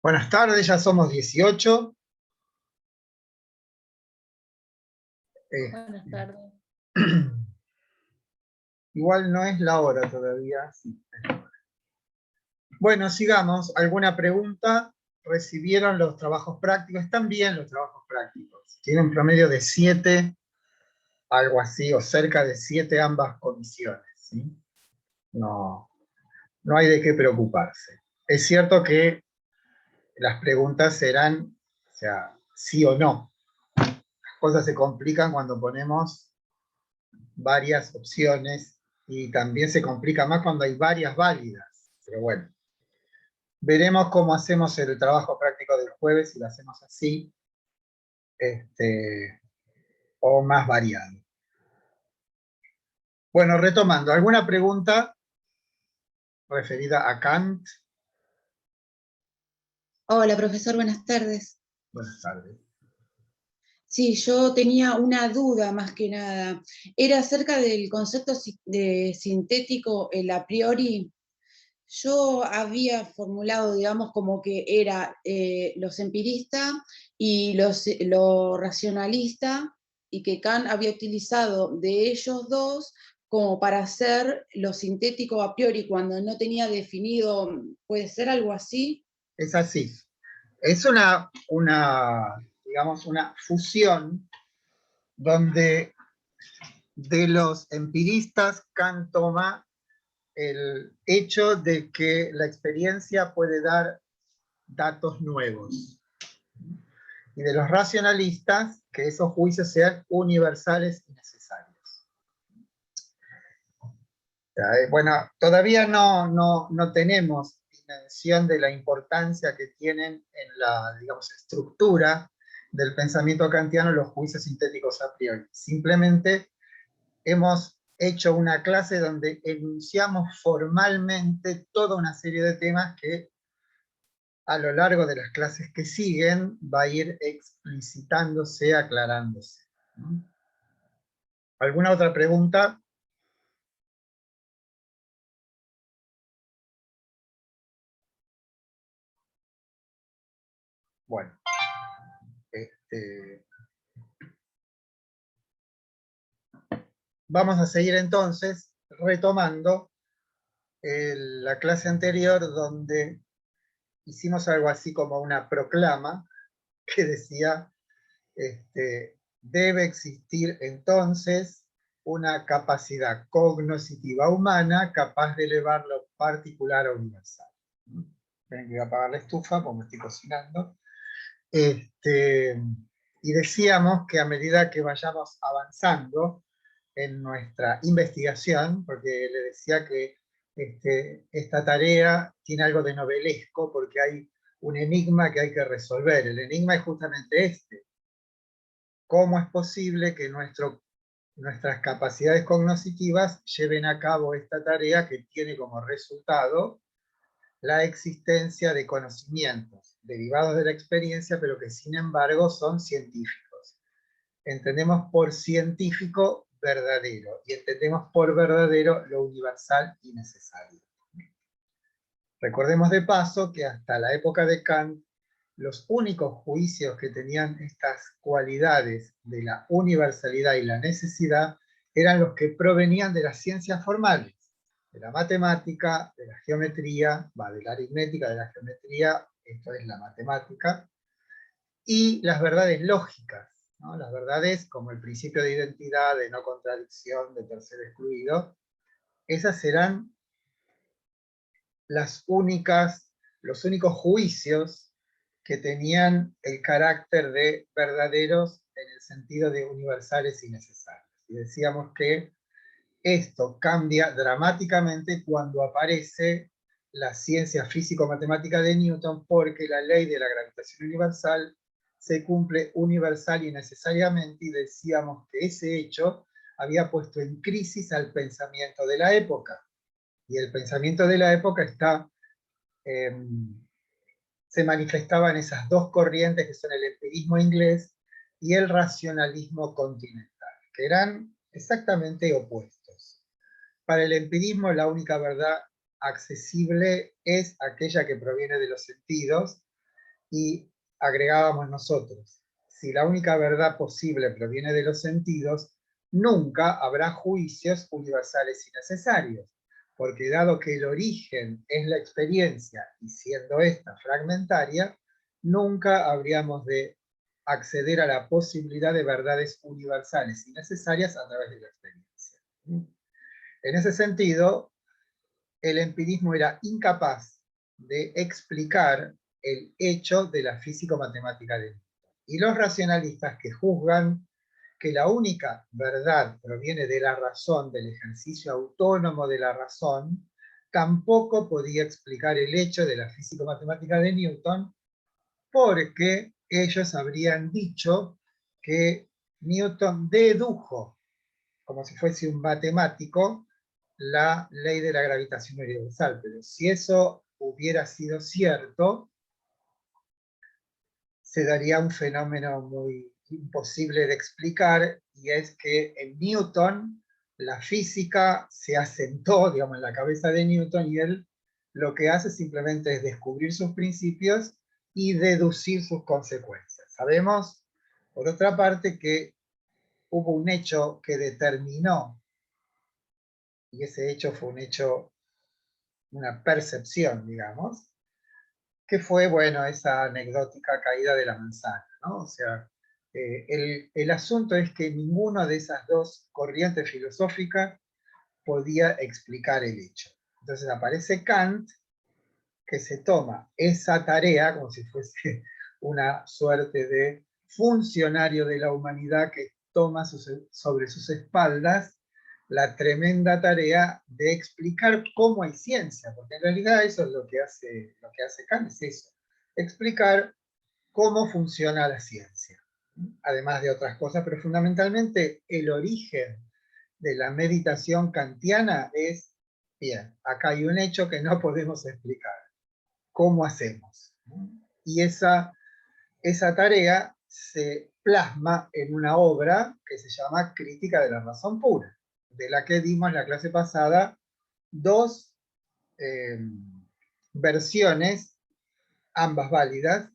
Buenas tardes, ya somos 18. Buenas tardes. Igual no es la hora todavía. Sí. Bueno, sigamos. ¿Alguna pregunta? ¿Recibieron los trabajos prácticos? ¿Están bien los trabajos prácticos? Tienen promedio de 7, algo así, o cerca de 7 ambas comisiones, ¿sí? No hay de qué preocuparse. Es cierto que las preguntas serán, o sea, sí o no. Las cosas se complican cuando ponemos varias opciones y también se complica más cuando hay varias válidas. Pero bueno, veremos cómo hacemos el trabajo práctico del jueves, si lo hacemos así, o más variado. Bueno, retomando, ¿alguna pregunta referida a Kant? Hola, profesor, buenas tardes. Buenas tardes. Sí, yo tenía una duda más que nada. Era acerca del concepto de sintético, el a priori. Yo había formulado, digamos, como que era los empiristas y lo racionalista, y que Kant había utilizado de ellos dos como para hacer lo sintético a priori, cuando no tenía definido, ¿puede ser algo así? Es así. Es digamos, una fusión donde de los empiristas Kant toma el hecho de que la experiencia puede dar datos nuevos. Y de los racionalistas, que esos juicios sean universales y necesarios. Bueno, todavía no tenemos dimensión de la importancia que tienen en la, digamos, estructura del pensamiento kantiano los juicios sintéticos a priori. Simplemente hemos hecho una clase donde enunciamos formalmente toda una serie de temas que a lo largo de las clases que siguen va a ir explicitándose, aclarándose. ¿Alguna otra pregunta? Bueno, vamos a seguir entonces retomando la clase anterior donde hicimos algo así como una proclama que decía, debe existir entonces una capacidad cognoscitiva humana capaz de elevar lo particular a universal. Tengo que apagar la estufa porque me estoy cocinando. Y decíamos que a medida que vayamos avanzando en nuestra investigación, porque le decía que esta tarea tiene algo de novelesco porque hay un enigma que hay que resolver. El enigma es justamente este. ¿Cómo es posible que nuestras capacidades cognitivas lleven a cabo esta tarea que tiene como resultado la existencia de conocimientos derivados de la experiencia, pero que sin embargo son científicos? Entendemos por científico verdadero, y entendemos por verdadero lo universal y necesario. Recordemos de paso que hasta la época de Kant, los únicos juicios que tenían estas cualidades de la universalidad y la necesidad eran los que provenían de las ciencias formales, de la matemática, de la geometría, de la aritmética, de la geometría, esto es la matemática, y las verdades lógicas, ¿no? Las verdades como el principio de identidad, de no contradicción, de tercero excluido, esas serán los únicos juicios que tenían el carácter de verdaderos en el sentido de universales y necesarios. Y decíamos que esto cambia dramáticamente cuando aparece la ciencia físico-matemática de Newton, porque la ley de la gravitación universal se cumple universal y necesariamente, y decíamos que ese hecho había puesto en crisis al pensamiento de la época. Y el pensamiento de la época se manifestaba en esas dos corrientes que son el empirismo inglés y el racionalismo continental, que eran exactamente opuestos. Para el empirismo la única verdad accesible es aquella que proviene de los sentidos, Y agregábamos nosotros, si la única verdad posible proviene de los sentidos, nunca habrá juicios universales y necesarios, porque dado que el origen es la experiencia, y siendo esta fragmentaria, nunca habríamos de acceder a la posibilidad de verdades universales y necesarias a través de la experiencia. En ese sentido, el empirismo era incapaz de explicar el hecho de la físico-matemática de Newton. Y los racionalistas que juzgan que la única verdad proviene de la razón, del ejercicio autónomo de la razón, tampoco podía explicar el hecho de la físico-matemática de Newton, porque ellos habrían dicho que Newton dedujo, como si fuese un matemático, la ley de la gravitación universal. Pero si eso hubiera sido cierto, se daría un fenómeno muy imposible de explicar, y es que en Newton la física se asentó, digamos, en la cabeza de Newton, y él lo que hace simplemente es descubrir sus principios y deducir sus consecuencias. Sabemos, por otra parte, que hubo un hecho que determinó, y ese hecho fue un hecho, una percepción, digamos, que fue, bueno, esa anecdótica caída de la manzana, ¿no? O sea, el asunto es que ninguna de esas dos corrientes filosóficas podía explicar el hecho. Entonces aparece Kant, que se toma esa tarea como si fuese una suerte de funcionario de la humanidad que toma sobre sus espaldas la tremenda tarea de explicar cómo hay ciencia, porque en realidad eso es lo que hace Kant, es eso, explicar cómo funciona la ciencia, además de otras cosas, pero fundamentalmente el origen de la meditación kantiana es, bien, acá hay un hecho que no podemos explicar, ¿cómo hacemos? Y esa tarea se plasma en una obra que se llama Crítica de la razón pura, de la que dimos en la clase pasada dos versiones, ambas válidas,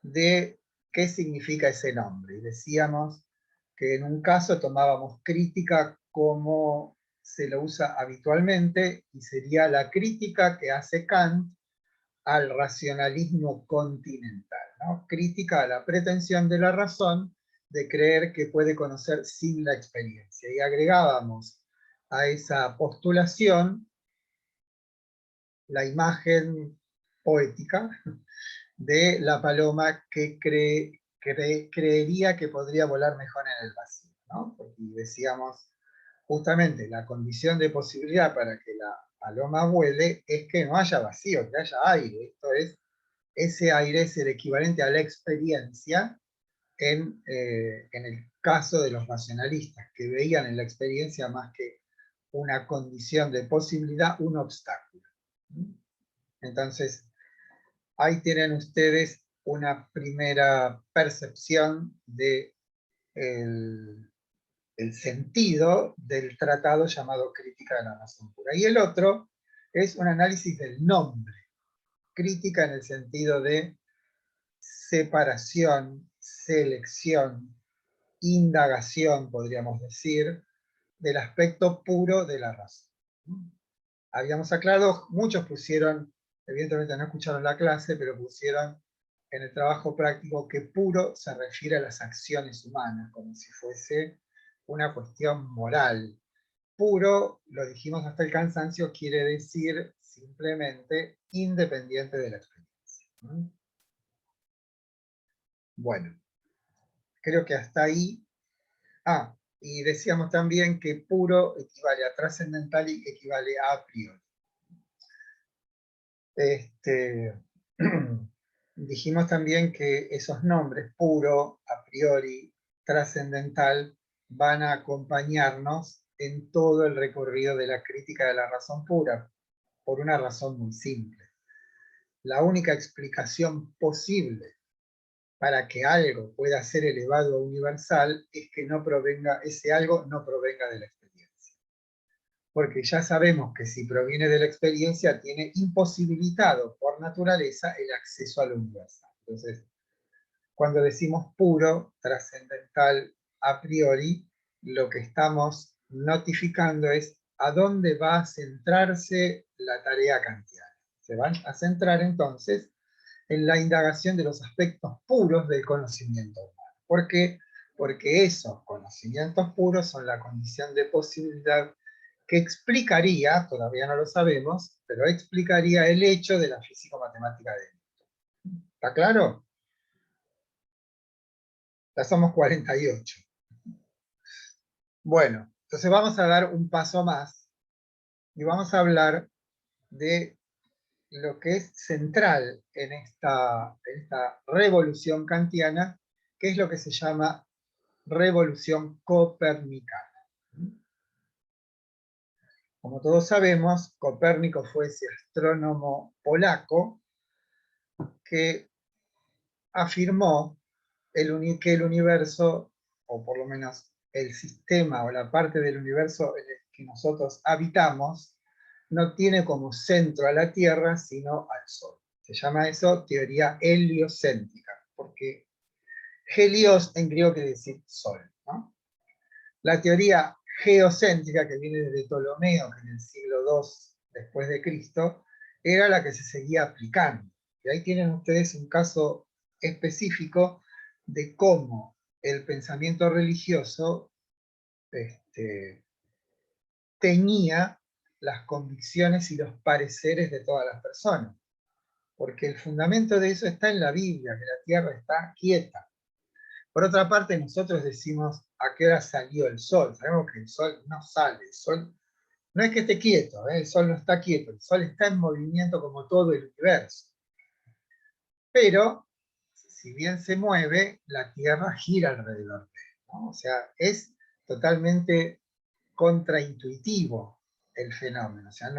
de qué significa ese nombre. Y decíamos que en un caso tomábamos crítica como se lo usa habitualmente, y sería la crítica que hace Kant al racionalismo continental, ¿no? Crítica a la pretensión de la razón de creer que puede conocer sin la experiencia. Y agregábamos a esa postulación la imagen poética de la paloma que creería que podría volar mejor en el vacío, ¿no? Porque decíamos, justamente la condición de posibilidad para que la paloma vuele es que no haya vacío, que haya aire. Esto es, ese aire es el equivalente a la experiencia en el caso de los racionalistas, que veían en la experiencia más que una condición de posibilidad, un obstáculo. Entonces, ahí tienen ustedes una primera percepción de el sentido del tratado llamado Crítica de la Razón Pura. Y el otro es un análisis del nombre, crítica en el sentido de separación, selección, indagación, podríamos decir, del aspecto puro de la razón. Habíamos aclarado, muchos pusieron, evidentemente no escucharon la clase, pero pusieron en el trabajo práctico que puro se refiere a las acciones humanas, como si fuese una cuestión moral. Puro, lo dijimos hasta el cansancio, quiere decir simplemente independiente de la experiencia. Bueno, creo que hasta ahí. Ah, y decíamos también que puro equivale a trascendental y equivale a priori. Dijimos también que esos nombres, puro, a priori, trascendental, van a acompañarnos en todo el recorrido de la crítica de la razón pura, por una razón muy simple. La única explicación posible para que algo pueda ser elevado a universal es que no provenga, ese algo no provenga de la experiencia. Porque ya sabemos que si proviene de la experiencia tiene imposibilitado por naturaleza el acceso a lo universal. Entonces, cuando decimos puro, trascendental, a priori, lo que estamos notificando es a dónde va a centrarse la tarea kantiana. Se van a centrar entonces en la indagación de los aspectos puros del conocimiento humano. ¿Por qué? Porque esos conocimientos puros son la condición de posibilidad que explicaría, todavía no lo sabemos, pero explicaría el hecho de la físico-matemática de Newton. ¿Está claro? Ya somos 48. Bueno, entonces vamos a dar un paso más y vamos a hablar de lo que es central en esta revolución kantiana, que es lo que se llama revolución copernicana. Como todos sabemos, Copérnico fue ese astrónomo polaco que afirmó que el universo, o por lo menos el sistema o la parte del universo en el que nosotros habitamos, no tiene como centro a la Tierra, sino al Sol. Se llama eso teoría heliocéntrica, porque helios en griego quiere decir Sol, ¿no? La teoría geocéntrica, que viene de Ptolomeo, que en el siglo II después de Cristo, era la que se seguía aplicando. Y ahí tienen ustedes un caso específico de cómo el pensamiento religioso teñía las convicciones y los pareceres de todas las personas. Porque el fundamento de eso está en la Biblia, que la tierra está quieta. Por otra parte, nosotros decimos a qué hora salió el sol. Sabemos que el sol no sale, el sol no es que esté quieto, el sol no está quieto, el sol está en movimiento como todo el universo. Pero, si bien se mueve, la Tierra gira alrededor de él, ¿no? O sea, es totalmente contraintuitivo el fenómeno. O sea,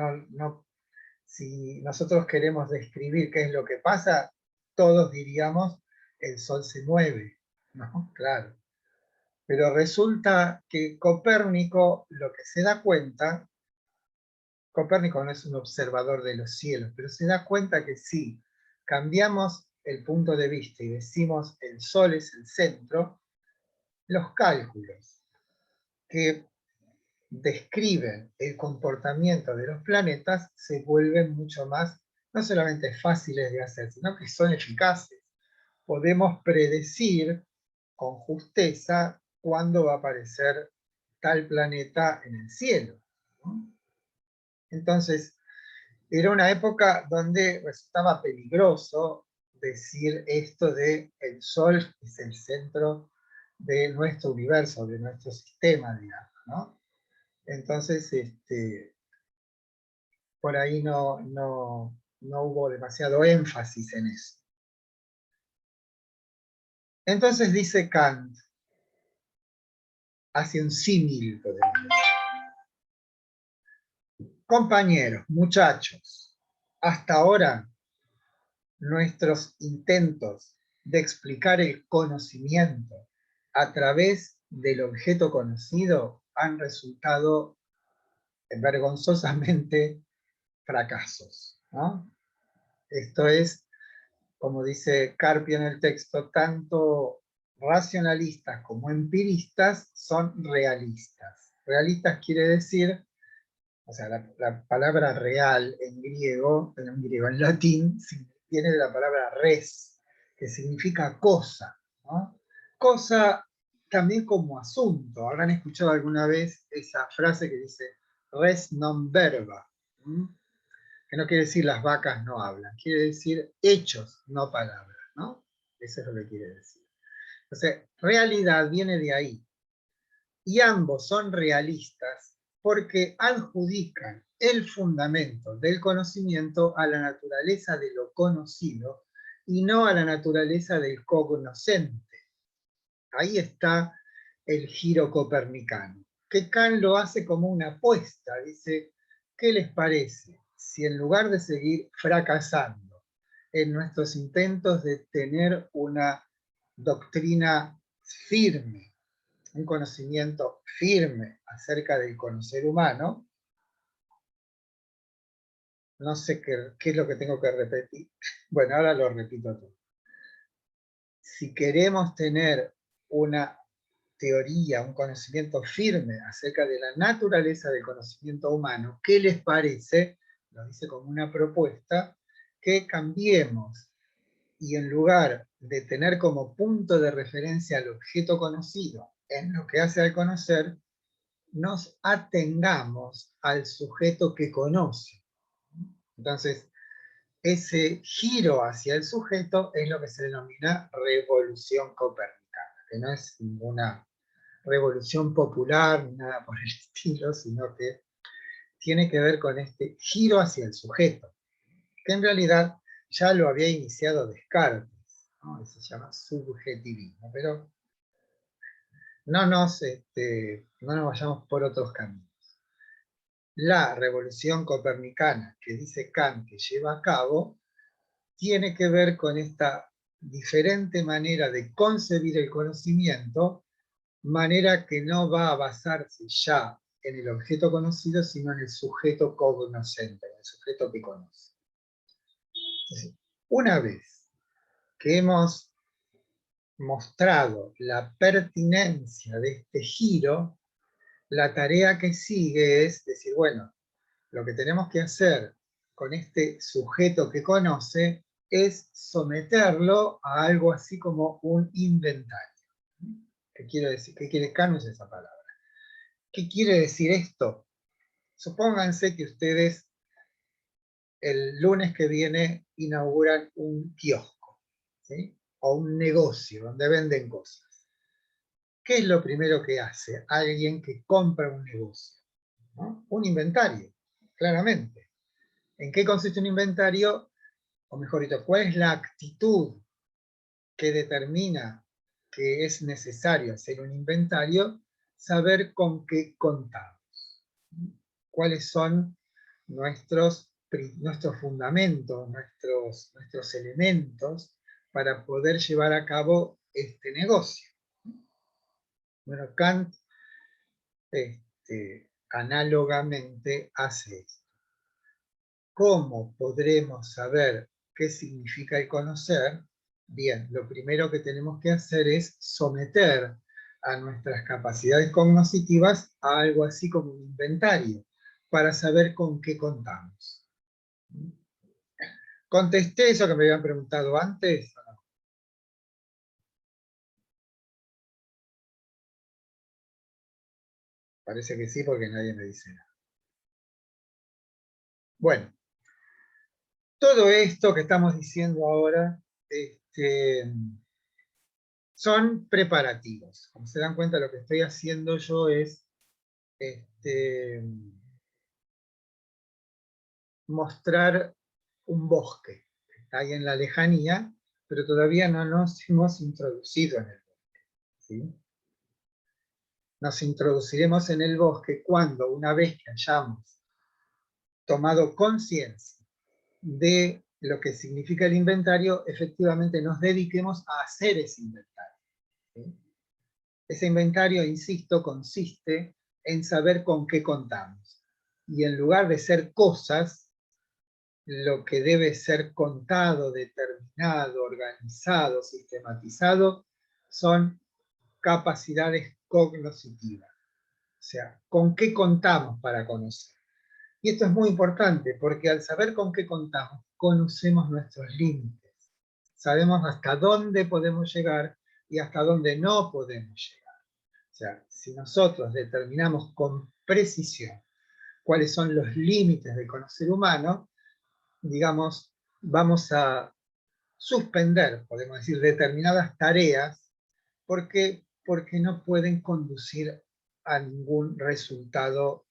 si nosotros queremos describir qué es lo que pasa, todos diríamos, el sol se mueve, ¿no? Claro. Pero resulta que Copérnico lo que se da cuenta, Copérnico no es un observador de los cielos, pero se da cuenta que si cambiamos el punto de vista y decimos el sol es el centro, los cálculos que describen el comportamiento de los planetas se vuelven mucho más, no solamente fáciles de hacer, sino que son eficaces. Podemos predecir con justeza cuándo va a aparecer tal planeta en el cielo, ¿no? Entonces, era una época donde resultaba peligroso decir esto de el Sol es el centro de nuestro universo, de nuestro sistema, digamos, ¿no? Entonces, por ahí no hubo demasiado énfasis en eso. Entonces dice Kant, hace un símil, podemos decir. Compañeros, muchachos, hasta ahora nuestros intentos de explicar el conocimiento a través del objeto conocido han resultado vergonzosamente fracasos, ¿no? Esto es, como dice Carpio en el texto, tanto racionalistas como empiristas son realistas. Realistas quiere decir, o sea, la palabra real en latín, viene de la palabra res, que significa cosa, ¿no? Cosa también como asunto. Habrán escuchado alguna vez esa frase que dice res non verba, que no quiere decir las vacas no hablan, quiere decir hechos, no palabras, ¿no? Eso es lo que quiere decir. Entonces, realidad viene de ahí. Y ambos son realistas porque adjudican el fundamento del conocimiento a la naturaleza de lo conocido y no a la naturaleza del cognoscente. Ahí está el giro copernicano, que Kant lo hace como una apuesta. Dice, ¿qué les parece si en lugar de seguir fracasando en nuestros intentos de tener una doctrina firme, un conocimiento firme acerca del conocer humano, no sé qué es lo que tengo que repetir, bueno, ahora lo repito todo. si queremos tener una teoría, un conocimiento firme acerca de la naturaleza del conocimiento humano, ¿qué les parece? Lo dice como una propuesta, que cambiemos y en lugar de tener como punto de referencia al objeto conocido en lo que hace al conocer, nos atengamos al sujeto que conoce. Entonces, ese giro hacia el sujeto es lo que se denomina revolución copernicana, que no es ninguna revolución popular ni nada por el estilo, sino que tiene que ver con este giro hacia el sujeto, que en realidad ya lo había iniciado Descartes, ¿no? Se llama subjetivismo, pero no nos vayamos por otros caminos. La revolución copernicana que dice Kant que lleva a cabo tiene que ver con esta diferente manera de concebir el conocimiento, manera que no va a basarse ya en el objeto conocido, sino en el sujeto cognoscente, en el sujeto que conoce. Entonces, una vez que hemos mostrado la pertinencia de este giro, la tarea que sigue es decir, bueno, lo que tenemos que hacer con este sujeto que conoce es someterlo a algo así como un inventario. ¿Qué quiere decir? ¿Qué quiere Kant esa palabra? ¿Qué quiere decir esto? Supónganse que ustedes el lunes que viene inauguran un kiosco, ¿sí? O un negocio donde venden cosas. ¿Qué es lo primero que hace alguien que compra un negocio? ¿No? Un inventario, claramente. ¿En qué consiste un inventario? O mejor dicho, ¿cuál es la actitud que determina que es necesario hacer un inventario? Saber con qué contamos. ¿Cuáles son nuestros fundamentos, nuestros elementos para poder llevar a cabo este negocio? Bueno, Kant análogamente hace esto. ¿Cómo podremos saber qué significa el conocer? Bien, lo primero que tenemos que hacer es someter a nuestras capacidades cognitivas a algo así como un inventario, para saber con qué contamos. ¿Contesté eso que me habían preguntado antes? Parece que sí, porque nadie me dice nada. Bueno, todo esto que estamos diciendo ahora son preparativos. Como se dan cuenta, lo que estoy haciendo yo es mostrar un bosque que está ahí en la lejanía, pero todavía no nos hemos introducido en el bosque, ¿sí? Nos introduciremos en el bosque cuando, una vez que hayamos tomado conciencia de lo que significa el inventario, efectivamente nos dediquemos a hacer ese inventario, ¿sí? Ese inventario, insisto, consiste en saber con qué contamos. Y en lugar de ser cosas, lo que debe ser contado, determinado, organizado, sistematizado, son capacidades cognitivas. O sea, con qué contamos para conocer. Y esto es muy importante, porque al saber con qué contamos, conocemos nuestros límites. Sabemos hasta dónde podemos llegar y hasta dónde no podemos llegar. O sea, si nosotros determinamos con precisión cuáles son los límites del conocer humano, digamos, vamos a suspender, podemos decir, determinadas tareas, porque no pueden conducir a ningún resultado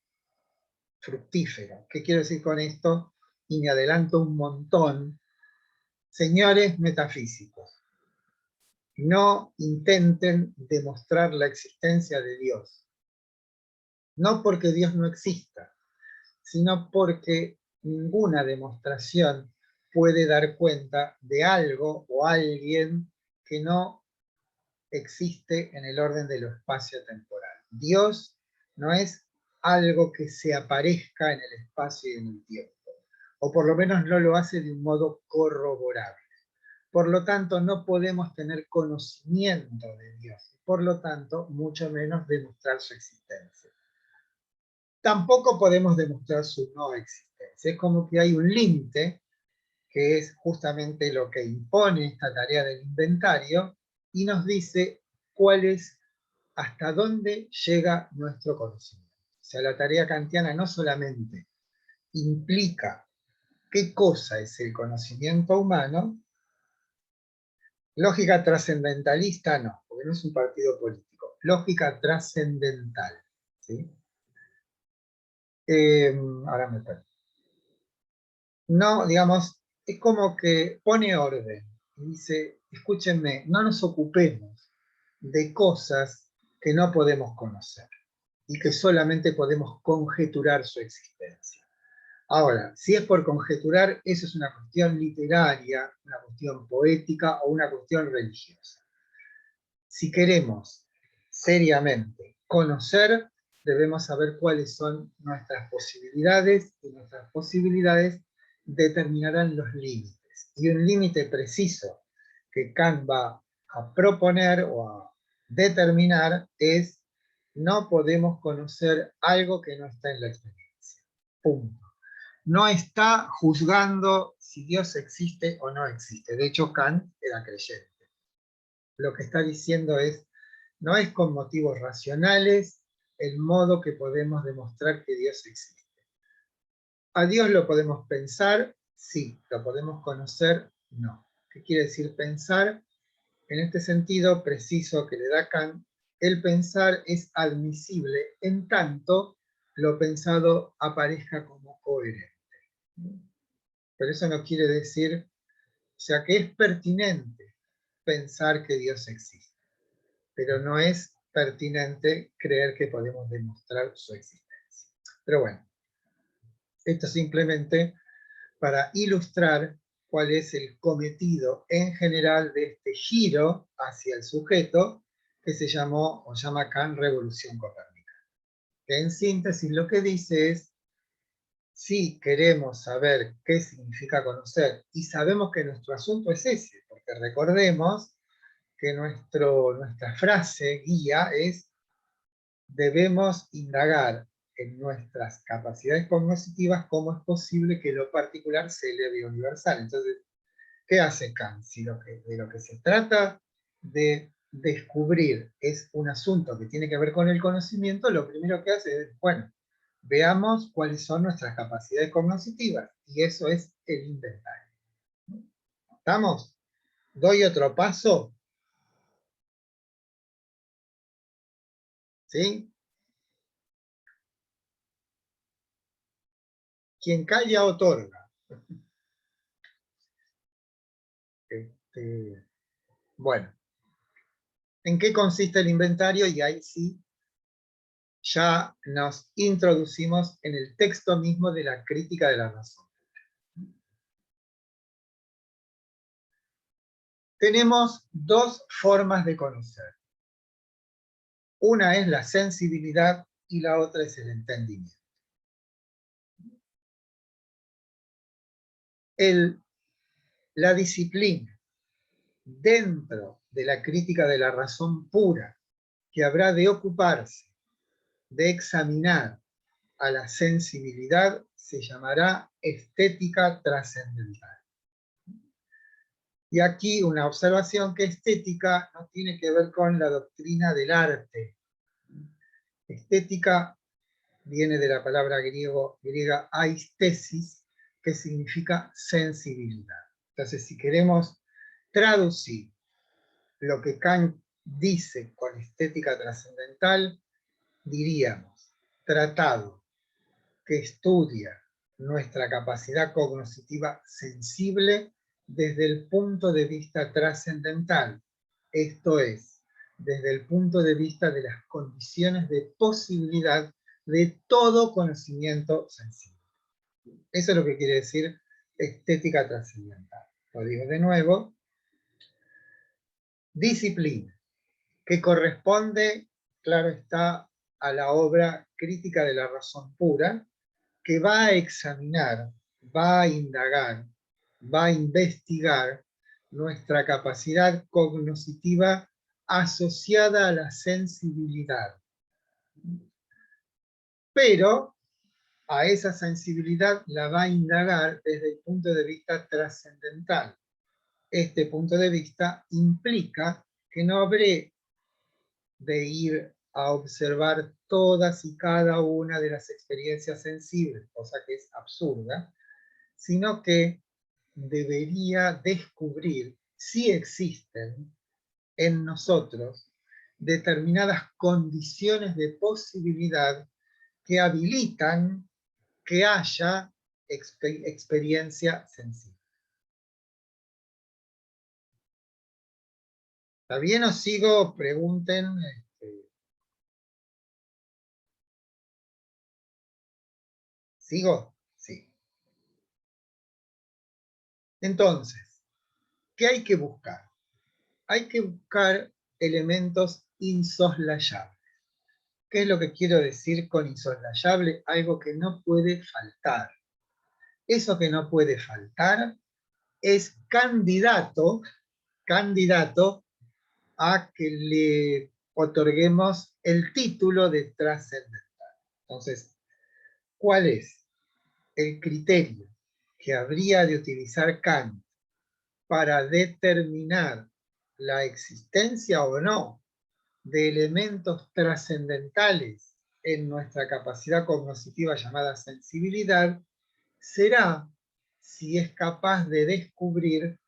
fructífero. ¿Qué quiero decir con esto? Y me adelanto un montón. Señores metafísicos, no intenten demostrar la existencia de Dios. No porque Dios no exista, sino porque ninguna demostración puede dar cuenta de algo o alguien que no existe en el orden de lo espacio-temporal. Dios no es algo que se aparezca en el espacio y en el tiempo, o por lo menos no lo hace de un modo corroborable. Por lo tanto, no podemos tener conocimiento de Dios. Por lo tanto, mucho menos demostrar su existencia. Tampoco podemos demostrar su no existencia. Es como que hay un límite, que es justamente lo que impone esta tarea del inventario, y nos dice cuál es, hasta dónde llega nuestro conocimiento. O sea, la tarea kantiana no solamente implica qué cosa es el conocimiento humano, lógica trascendentalista no, porque no es un partido político, lógica trascendental. ¿Sí? Ahora me perdí. No, digamos, es como que pone orden y dice, escúchenme, no nos ocupemos de cosas que no podemos conocer y que solamente podemos conjeturar su existencia. Ahora, si es por conjeturar, eso es una cuestión literaria, una cuestión poética o una cuestión religiosa. Si queremos seriamente conocer, debemos saber cuáles son nuestras posibilidades, y nuestras posibilidades determinarán los límites. Y un límite preciso que Kant va a proponer o a determinar es: no podemos conocer algo que no está en la experiencia. Punto. No está juzgando si Dios existe o no existe. De hecho, Kant era creyente. Lo que está diciendo es: no es con motivos racionales el modo que podemos demostrar que Dios existe. ¿A Dios lo podemos pensar? Sí. ¿Lo podemos conocer? No. ¿Qué quiere decir pensar? En este sentido preciso que le da Kant, el pensar es admisible en tanto lo pensado aparezca como coherente. Pero eso no quiere decir, o sea, que es pertinente pensar que Dios existe, pero no es pertinente creer que podemos demostrar su existencia. Pero bueno, esto simplemente para ilustrar cuál es el cometido en general de este giro hacia el sujeto que se llamó o llama Kant revolución copérnica. Que en síntesis lo que dice es: si queremos saber qué significa conocer, y sabemos que nuestro asunto es ese, porque recordemos que nuestra frase guía es: debemos indagar en nuestras capacidades cognitivas cómo es posible que lo particular se eleve universal. Entonces, ¿qué hace Kant? Si de lo que se trata de descubrir es un asunto que tiene que ver con el conocimiento, lo primero que hace es, bueno, veamos cuáles son nuestras capacidades cognitivas, y eso es el inventario. ¿Estamos? ¿Doy otro paso? ¿Sí? Quien calla otorga. Bueno, ¿en qué consiste el inventario? Y ahí sí, ya nos introducimos en el texto mismo de la crítica de la razón. Tenemos dos formas de conocer. Una es la sensibilidad y la otra es el entendimiento. La disciplina dentro de la crítica de la razón pura, que habrá de ocuparse de examinar a la sensibilidad, se llamará estética trascendental. Y aquí una observación: que estética no tiene que ver con la doctrina del arte. Estética viene de la palabra griega aistesis, que significa sensibilidad. Entonces, si queremos traducir lo que Kant dice con estética trascendental, diríamos: tratado que estudia nuestra capacidad cognitiva sensible desde el punto de vista trascendental, esto es, desde el punto de vista de las condiciones de posibilidad de todo conocimiento sensible. Eso es lo que quiere decir estética trascendental. Lo digo de nuevo: disciplina que corresponde, claro está, a la obra Crítica de la Razón Pura, que va a examinar, va a indagar, va a investigar nuestra capacidad cognoscitiva asociada a la sensibilidad. Pero a esa sensibilidad la va a indagar desde el punto de vista trascendental. Este punto de vista implica que no habré de ir a observar todas y cada una de las experiencias sensibles, cosa que es absurda, sino que debería descubrir si existen en nosotros determinadas condiciones de posibilidad que habilitan que haya experiencia sensible. ¿Está bien o sigo? Pregunten. ¿Sigo? Sí. Entonces, ¿qué hay que buscar? Hay que buscar elementos insoslayables. ¿Qué es lo que quiero decir con insoslayable? Algo que no puede faltar. Eso que no puede faltar es candidato a que le otorguemos el título de trascendental. Entonces, ¿cuál es el criterio que habría de utilizar Kant para determinar la existencia o no de elementos trascendentales en nuestra capacidad cognoscitiva llamada sensibilidad? Será si es capaz de descubrir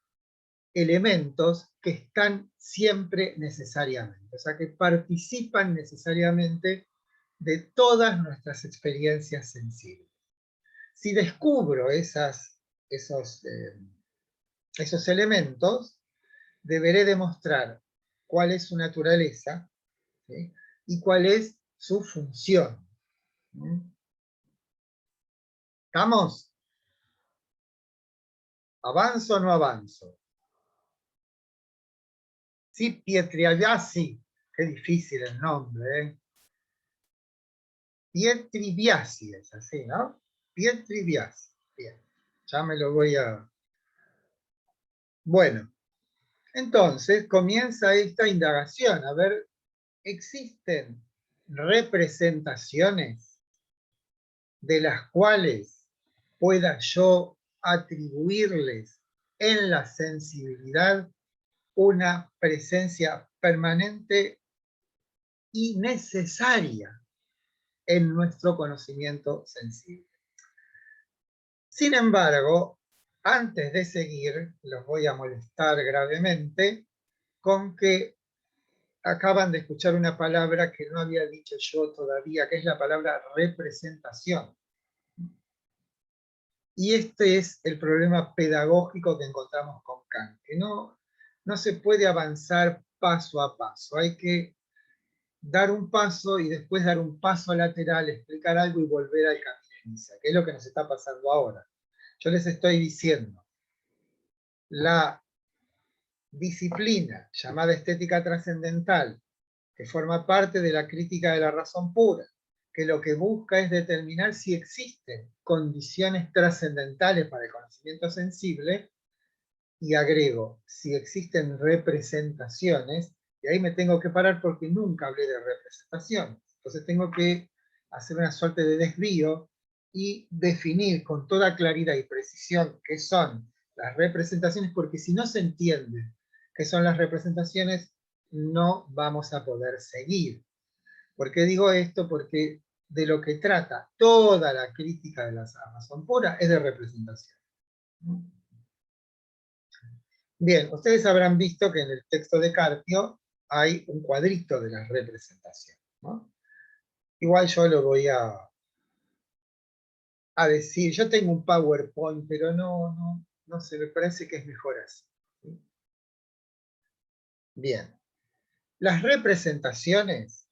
elementos que están siempre necesariamente, o sea, que participan necesariamente de todas nuestras experiencias sensibles. Si descubro esos elementos, deberé demostrar cuál es su naturaleza, ¿sí? Y cuál es su función. ¿Estamos? ¿Avanzo o no avanzo? Sí, Pietribiasi, qué difícil el nombre, ¿eh? Pietribiasi es así, ¿no? Pietribiasi. Bien, ya me lo voy a... Bueno, entonces comienza esta indagación. A ver, ¿existen representaciones de las cuales pueda yo atribuirles en la sensibilidad una presencia permanente y necesaria en nuestro conocimiento sensible? Sin embargo, antes de seguir, los voy a molestar gravemente con que acaban de escuchar una palabra que no había dicho yo todavía, que es la palabra representación. Y este es el problema pedagógico que encontramos con Kant, que no se puede avanzar paso a paso. Hay que dar un paso y después dar un paso lateral, explicar algo y volver al camino inicial, que es lo que nos está pasando ahora. Yo les estoy diciendo, la disciplina llamada estética trascendental, que forma parte de la crítica de la razón pura, que lo que busca es determinar si existen condiciones trascendentales para el conocimiento sensible, y agrego, si existen representaciones, y ahí me tengo que parar porque nunca hablé de representaciones. Entonces tengo que hacer una suerte de desvío y definir con toda claridad y precisión qué son las representaciones, porque si no se entiende qué son las representaciones, no vamos a poder seguir. ¿Por qué digo esto? Porque de lo que trata toda la crítica de la razón pura es de representación. Bien, ustedes habrán visto que en el texto de Carpio hay un cuadrito de la representación, ¿no? Igual yo lo voy a decir. Yo tengo un PowerPoint, pero no sé, me parece que es mejor así. Bien, las representaciones,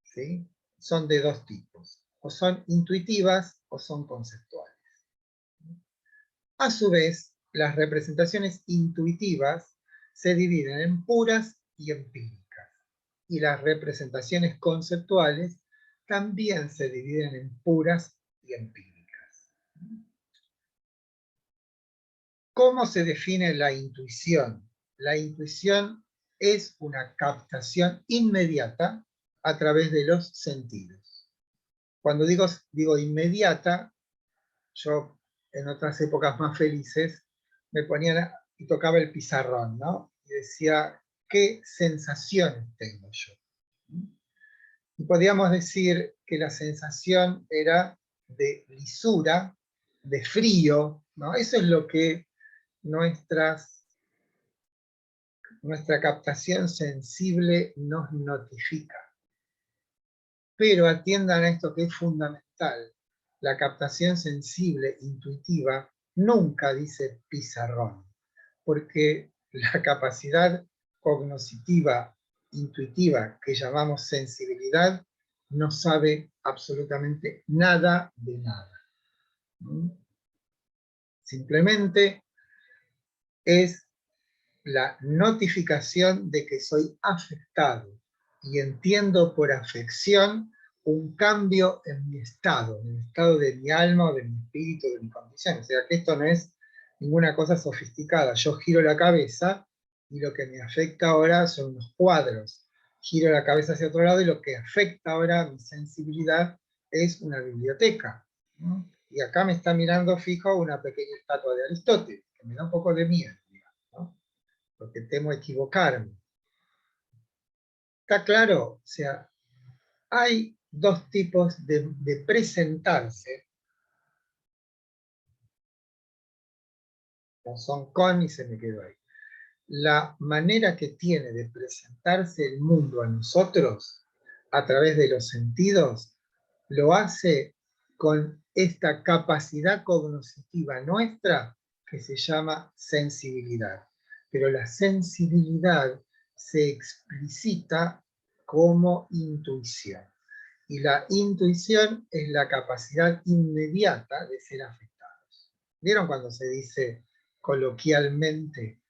¿sí?, son de dos tipos. O son intuitivas o son conceptuales. A su vez, las representaciones intuitivas se dividen en puras y empíricas. Y las representaciones conceptuales también se dividen en puras y empíricas. ¿Cómo se define la intuición? La intuición es una captación inmediata a través de los sentidos. Cuando digo inmediata, yo en otras épocas más felices me ponía y tocaba el pizarrón, ¿no? Y decía, ¿qué sensaciones tengo yo? Y podíamos decir que la sensación era de lisura, de frío, ¿no? Eso es lo que nuestra captación sensible nos notifica. Pero atiendan a esto que es fundamental. La captación sensible, intuitiva, nunca dice pizarrón, porque la capacidad cognitiva, intuitiva, que llamamos sensibilidad, no sabe absolutamente nada de nada. Simplemente es la notificación de que soy afectado y entiendo por afección un cambio en mi estado, en el estado de mi alma o de mi espíritu, de mi condición. O sea que esto no es ninguna cosa sofisticada. Yo giro la cabeza y lo que me afecta ahora son los cuadros. Giro la cabeza hacia otro lado y lo que afecta ahora mi sensibilidad es una biblioteca, ¿no? Y acá me está mirando fijo una pequeña estatua de Aristóteles, que me da un poco de miedo, ¿no? Porque temo equivocarme. ¿Está claro? O sea, hay dos tipos de presentarse, no son con y se me quedó ahí. La manera que tiene de presentarse el mundo a nosotros a través de los sentidos lo hace con esta capacidad cognitiva nuestra que se llama sensibilidad. Pero la sensibilidad se explicita como intuición. Y la intuición es la capacidad inmediata de ser afectados. ¿Vieron cuando se dice coloquialmente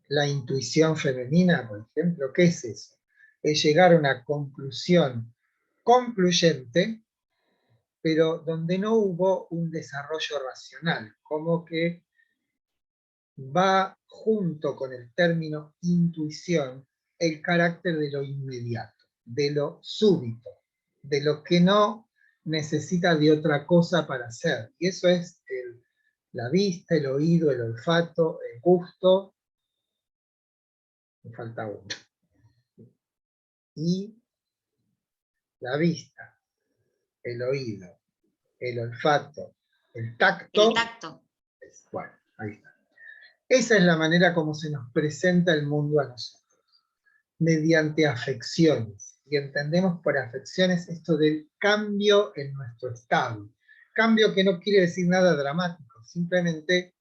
la intuición femenina, por ejemplo? ¿Qué es eso? Es llegar a una conclusión concluyente, pero donde no hubo un desarrollo racional, como que va junto con el término intuición el carácter de lo inmediato, de lo súbito, de lo que no necesita de otra cosa para ser. Y eso es la vista, el oído, el olfato, el gusto, me falta uno. Y la vista, el oído, el olfato, el tacto. El tacto. Bueno, ahí está. Esa es la manera como se nos presenta el mundo a nosotros, mediante afecciones. Y entendemos por afecciones esto del cambio en nuestro estado. Cambio que no quiere decir nada dramático, simplemente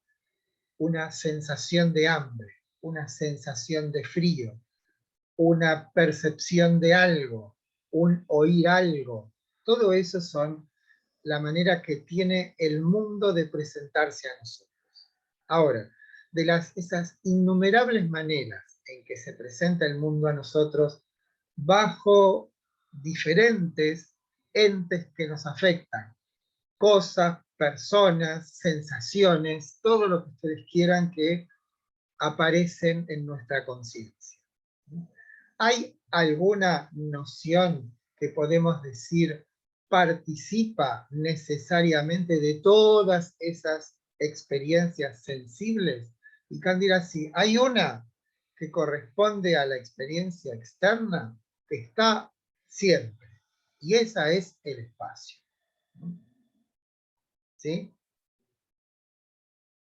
una sensación de hambre, una sensación de frío, una percepción de algo, un oír algo. Todo eso son la manera que tiene el mundo de presentarse a nosotros. Ahora, de esas innumerables maneras en que se presenta el mundo a nosotros, bajo diferentes entes que nos afectan, cosas, personas, sensaciones, todo lo que ustedes quieran que aparecen en nuestra conciencia. ¿Hay alguna noción que podemos decir participa necesariamente de todas esas experiencias sensibles? Y Cándida, sí, hay una que corresponde a la experiencia externa que está siempre, y esa es el espacio. ¿Sí?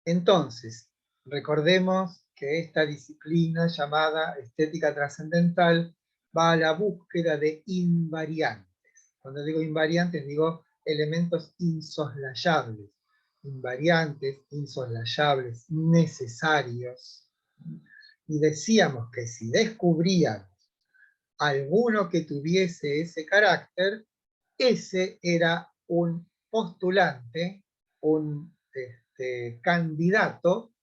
Entonces, recordemos que esta disciplina llamada estética trascendental va a la búsqueda de invariantes. Cuando digo invariantes, digo elementos insoslayables. Invariantes, insoslayables, necesarios. Y decíamos que si descubríamos alguno que tuviese ese carácter, ese era un postulante, un candidato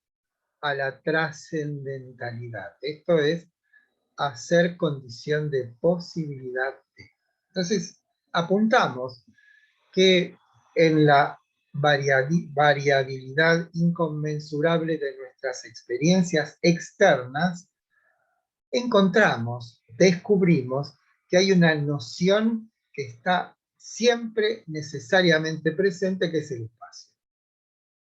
a la trascendentalidad. Esto es hacer condición de posibilidad de. Entonces, apuntamos que en la variabilidad inconmensurable de nuestra nuestras experiencias externas, descubrimos que hay una noción que está siempre necesariamente presente, que es el espacio.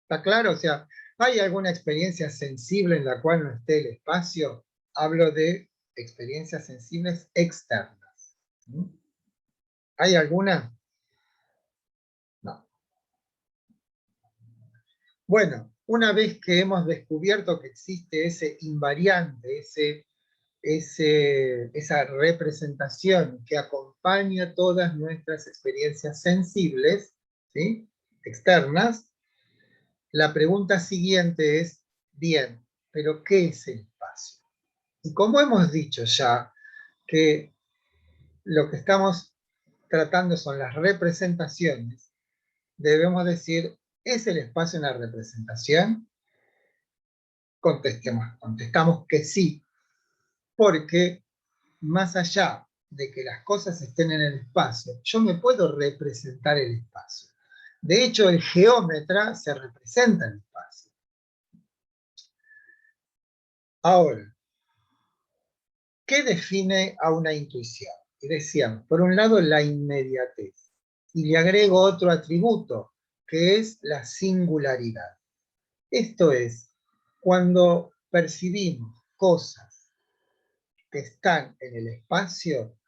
¿Está claro? O sea, ¿hay alguna experiencia sensible en la cual no esté el espacio? Hablo de experiencias sensibles externas. ¿Hay alguna? No. Bueno, una vez que hemos descubierto que existe ese invariante, esa representación que acompaña todas nuestras experiencias sensibles, ¿sí?, externas, la pregunta siguiente es, bien, ¿pero qué es el espacio? Y como hemos dicho ya que lo que estamos tratando son las representaciones, debemos decir, ¿es el espacio una representación? Contestamos que sí, porque más allá de que las cosas estén en el espacio, yo me puedo representar el espacio. De hecho, el geómetra se representa en el espacio. Ahora, ¿qué define a una intuición? Y decíamos, por un lado, la inmediatez. Y le agrego otro atributo, que es la singularidad. Esto es, cuando percibimos cosas que están en el espacio,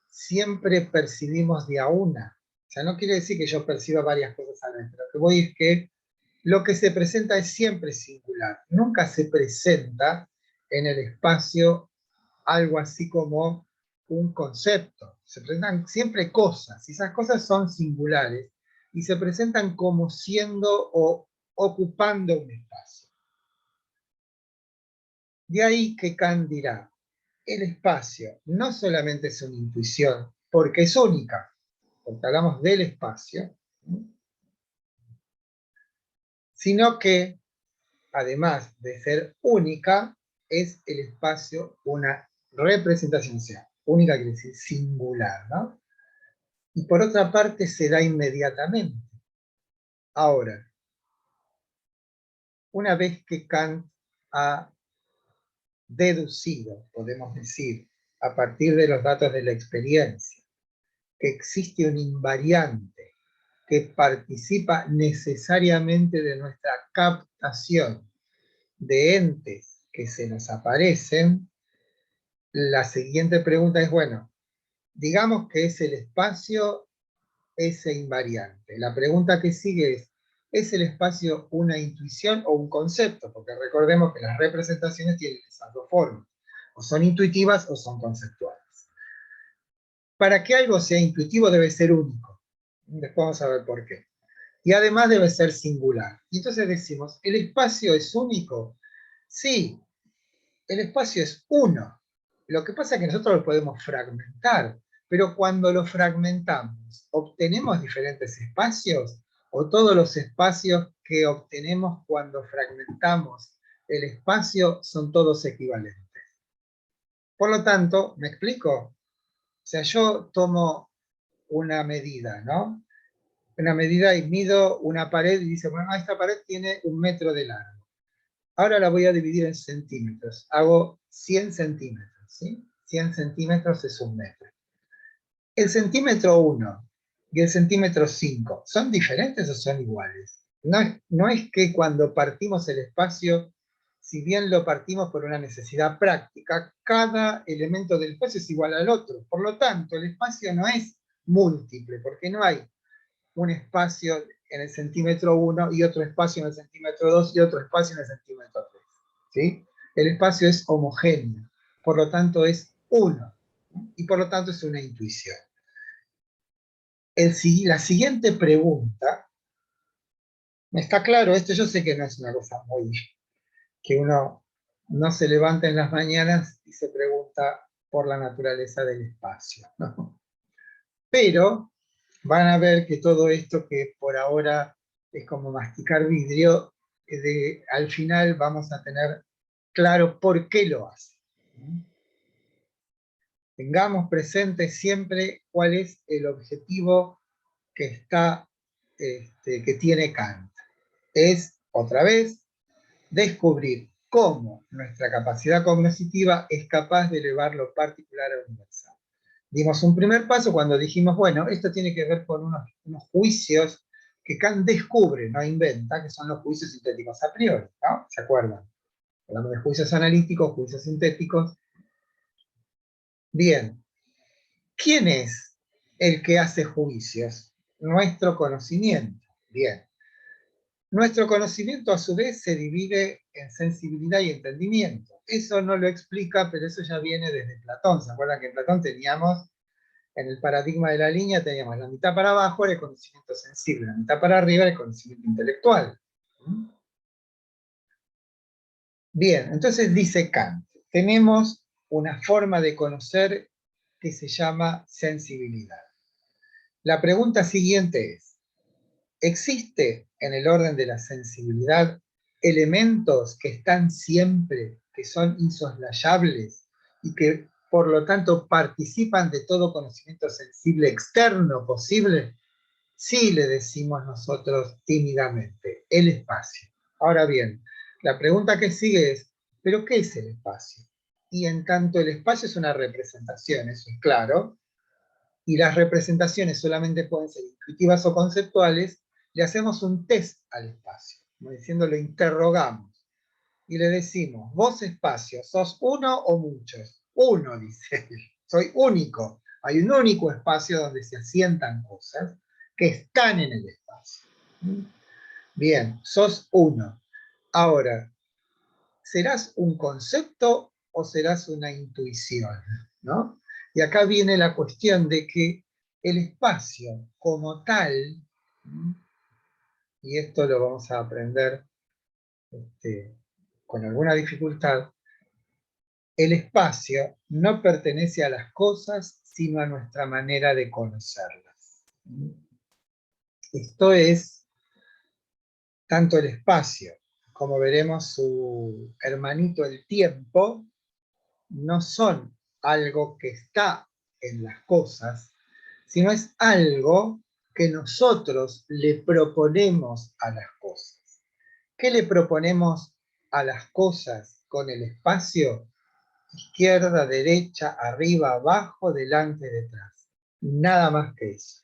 siempre percibimos de a una. O sea, no quiere decir que yo perciba varias cosas a la vez, pero lo que voy es que lo que se presenta es siempre singular. Nunca se presenta en el espacio algo así como un concepto. Se presentan siempre cosas, y esas cosas son singulares, y se presentan como siendo o ocupando un espacio. De ahí que Kant dirá, el espacio no solamente es una intuición, porque es única, porque hablamos del espacio, sino que, además de ser única, es el espacio una representación, o sea, única quiere decir singular, ¿no? Y por otra parte se da inmediatamente. Ahora, una vez que Kant ha deducido, podemos decir, a partir de los datos de la experiencia, que existe un invariante que participa necesariamente de nuestra captación de entes que se nos aparecen, la siguiente pregunta es, bueno, digamos que es el espacio ese invariante. La pregunta que sigue ¿es el espacio una intuición o un concepto? Porque recordemos que las representaciones tienen esas dos formas, o son intuitivas o son conceptuales. Para que algo sea intuitivo debe ser único. Después vamos a ver por qué. Y además debe ser singular. Y entonces decimos, ¿el espacio es único? Sí, el espacio es uno. Lo que pasa es que nosotros lo podemos fragmentar, pero cuando lo fragmentamos, ¿obtenemos diferentes espacios? ¿O todos los espacios que obtenemos cuando fragmentamos el espacio son todos equivalentes? Por lo tanto, ¿me explico? O sea, yo tomo una medida, ¿no? Una medida y mido una pared y dice, bueno, esta pared tiene 1 metro de largo. Ahora la voy a dividir en centímetros. Hago 100 centímetros, ¿sí? 100 centímetros es 1 metro. El centímetro 1 y el centímetro 5, ¿son diferentes o son iguales? No es que cuando partimos el espacio, si bien lo partimos por una necesidad práctica, cada elemento del espacio es igual al otro. Por lo tanto, el espacio no es múltiple, porque no hay un espacio en el centímetro 1 y otro espacio en el centímetro 2 y otro espacio en el centímetro 3. ¿Sí? El espacio es homogéneo, por lo tanto es uno, ¿no? Y por lo tanto es una intuición. La siguiente pregunta, ¿me está claro? Esto yo sé que no es una cosa muy, que uno no se levanta en las mañanas y se pregunta por la naturaleza del espacio, ¿no? Pero van a ver que todo esto que por ahora es como masticar vidrio, al final vamos a tener claro por qué lo hace. Tengamos presente siempre cuál es el objetivo que tiene Kant. Es, otra vez, descubrir cómo nuestra capacidad cognitiva es capaz de elevar lo particular a lo universal. Dimos un primer paso cuando dijimos, bueno, esto tiene que ver con unos juicios que Kant descubre, no inventa, que son los juicios sintéticos a priori, ¿no? ¿Se acuerdan? Hablamos de juicios analíticos, juicios sintéticos. Bien, ¿quién es el que hace juicios? Nuestro conocimiento. Bien. Nuestro conocimiento a su vez se divide en sensibilidad y entendimiento. Eso no lo explica, pero eso ya viene desde Platón. ¿Se acuerdan que en Platón teníamos, en el paradigma de la línea, teníamos la mitad para abajo era el conocimiento sensible, la mitad para arriba era el conocimiento intelectual? Bien, entonces dice Kant, tenemos una forma de conocer que se llama sensibilidad. La pregunta siguiente es, ¿existe en el orden de la sensibilidad elementos que están siempre, que son insoslayables y que por lo tanto participan de todo conocimiento sensible externo posible? Sí, le decimos nosotros tímidamente, el espacio. Ahora bien, la pregunta que sigue es, ¿pero qué es el espacio? Y en tanto el espacio es una representación, eso es claro, y las representaciones solamente pueden ser intuitivas o conceptuales, le hacemos un test al espacio, como diciendo, lo interrogamos, y le decimos, vos espacio, ¿sos uno o muchos? Uno, dice él, soy único. Hay un único espacio donde se asientan cosas que están en el espacio. Bien, sos uno. Ahora, ¿serás un concepto o serás una intuición? ¿No? Y acá viene la cuestión de que el espacio como tal, y esto lo vamos a aprender con alguna dificultad, el espacio no pertenece a las cosas, sino a nuestra manera de conocerlas. Esto es, tanto el espacio como veremos su hermanito el tiempo, no son algo que está en las cosas, sino es algo que nosotros le proponemos a las cosas. ¿Qué le proponemos a las cosas con el espacio? Izquierda, derecha, arriba, abajo, delante, detrás. Nada más que eso.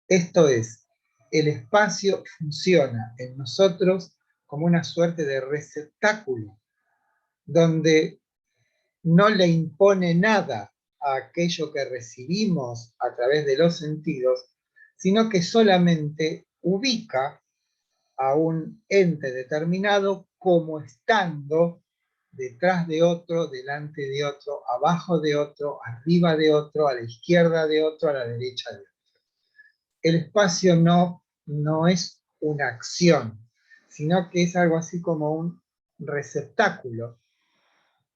Esto es, el espacio funciona en nosotros como una suerte de receptáculo, donde no le impone nada a aquello que recibimos a través de los sentidos, sino que solamente ubica a un ente determinado como estando detrás de otro, delante de otro, abajo de otro, arriba de otro, a la izquierda de otro, a la derecha de otro. El espacio no es una acción, sino que es algo así como un receptáculo,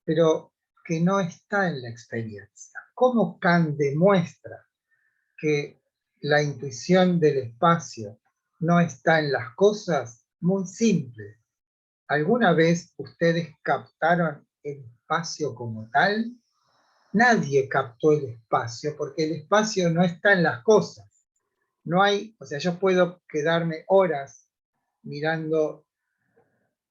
pero que no está en la experiencia. ¿Cómo Kant demuestra que la intuición del espacio no está en las cosas? Muy simple. ¿Alguna vez ustedes captaron el espacio como tal? Nadie captó el espacio porque el espacio no está en las cosas. No hay, o sea, yo puedo quedarme horas mirando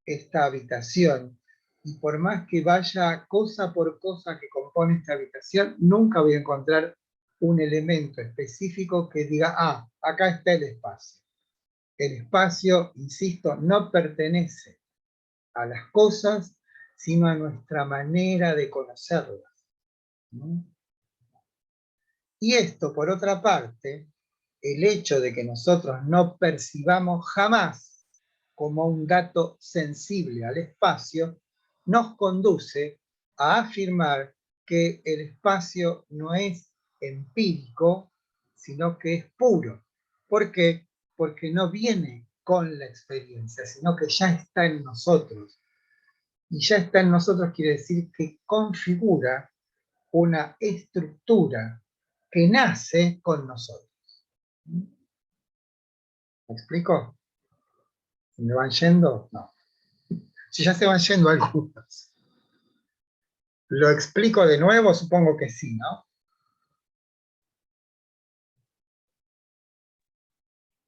esta habitación y por más que vaya cosa por cosa que compone esta habitación, nunca voy a encontrar un elemento específico que diga, ah, acá está el espacio. El espacio, insisto, no pertenece a las cosas, sino a nuestra manera de conocerlas, ¿no? Y esto, por otra parte, el hecho de que nosotros no percibamos jamás como un dato sensible al espacio, nos conduce a afirmar que el espacio no es empírico, sino que es puro. ¿Por qué? Porque no viene con la experiencia, sino que ya está en nosotros. Y ya está en nosotros quiere decir que configura una estructura que nace con nosotros. ¿Me explico? ¿Se me van yendo? No. Si ya se van yendo algunos. ¿Lo explico de nuevo? Supongo que sí, ¿no?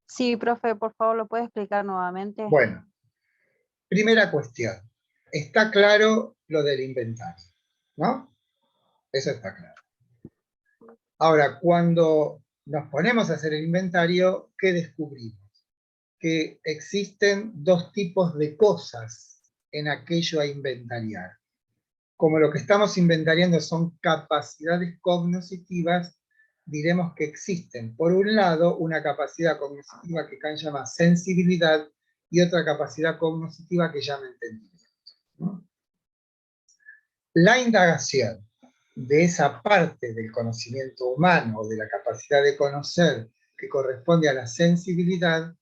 Sí, profe, por favor, ¿lo puede explicar nuevamente? Bueno, Primera cuestión, está claro lo del inventario, ¿no? Eso está claro. Ahora, cuando nos ponemos a hacer el inventario, ¿qué descubrimos? Que existen dos tipos de cosas en aquello a inventariar. Como lo que estamos inventariando son capacidades cognitivas, diremos que existen, por un lado, una capacidad cognitiva que Kant llama sensibilidad y otra capacidad cognitiva que llama entendimiento, ¿no? La indagación de esa parte del conocimiento humano o de la capacidad de conocer que corresponde a la sensibilidad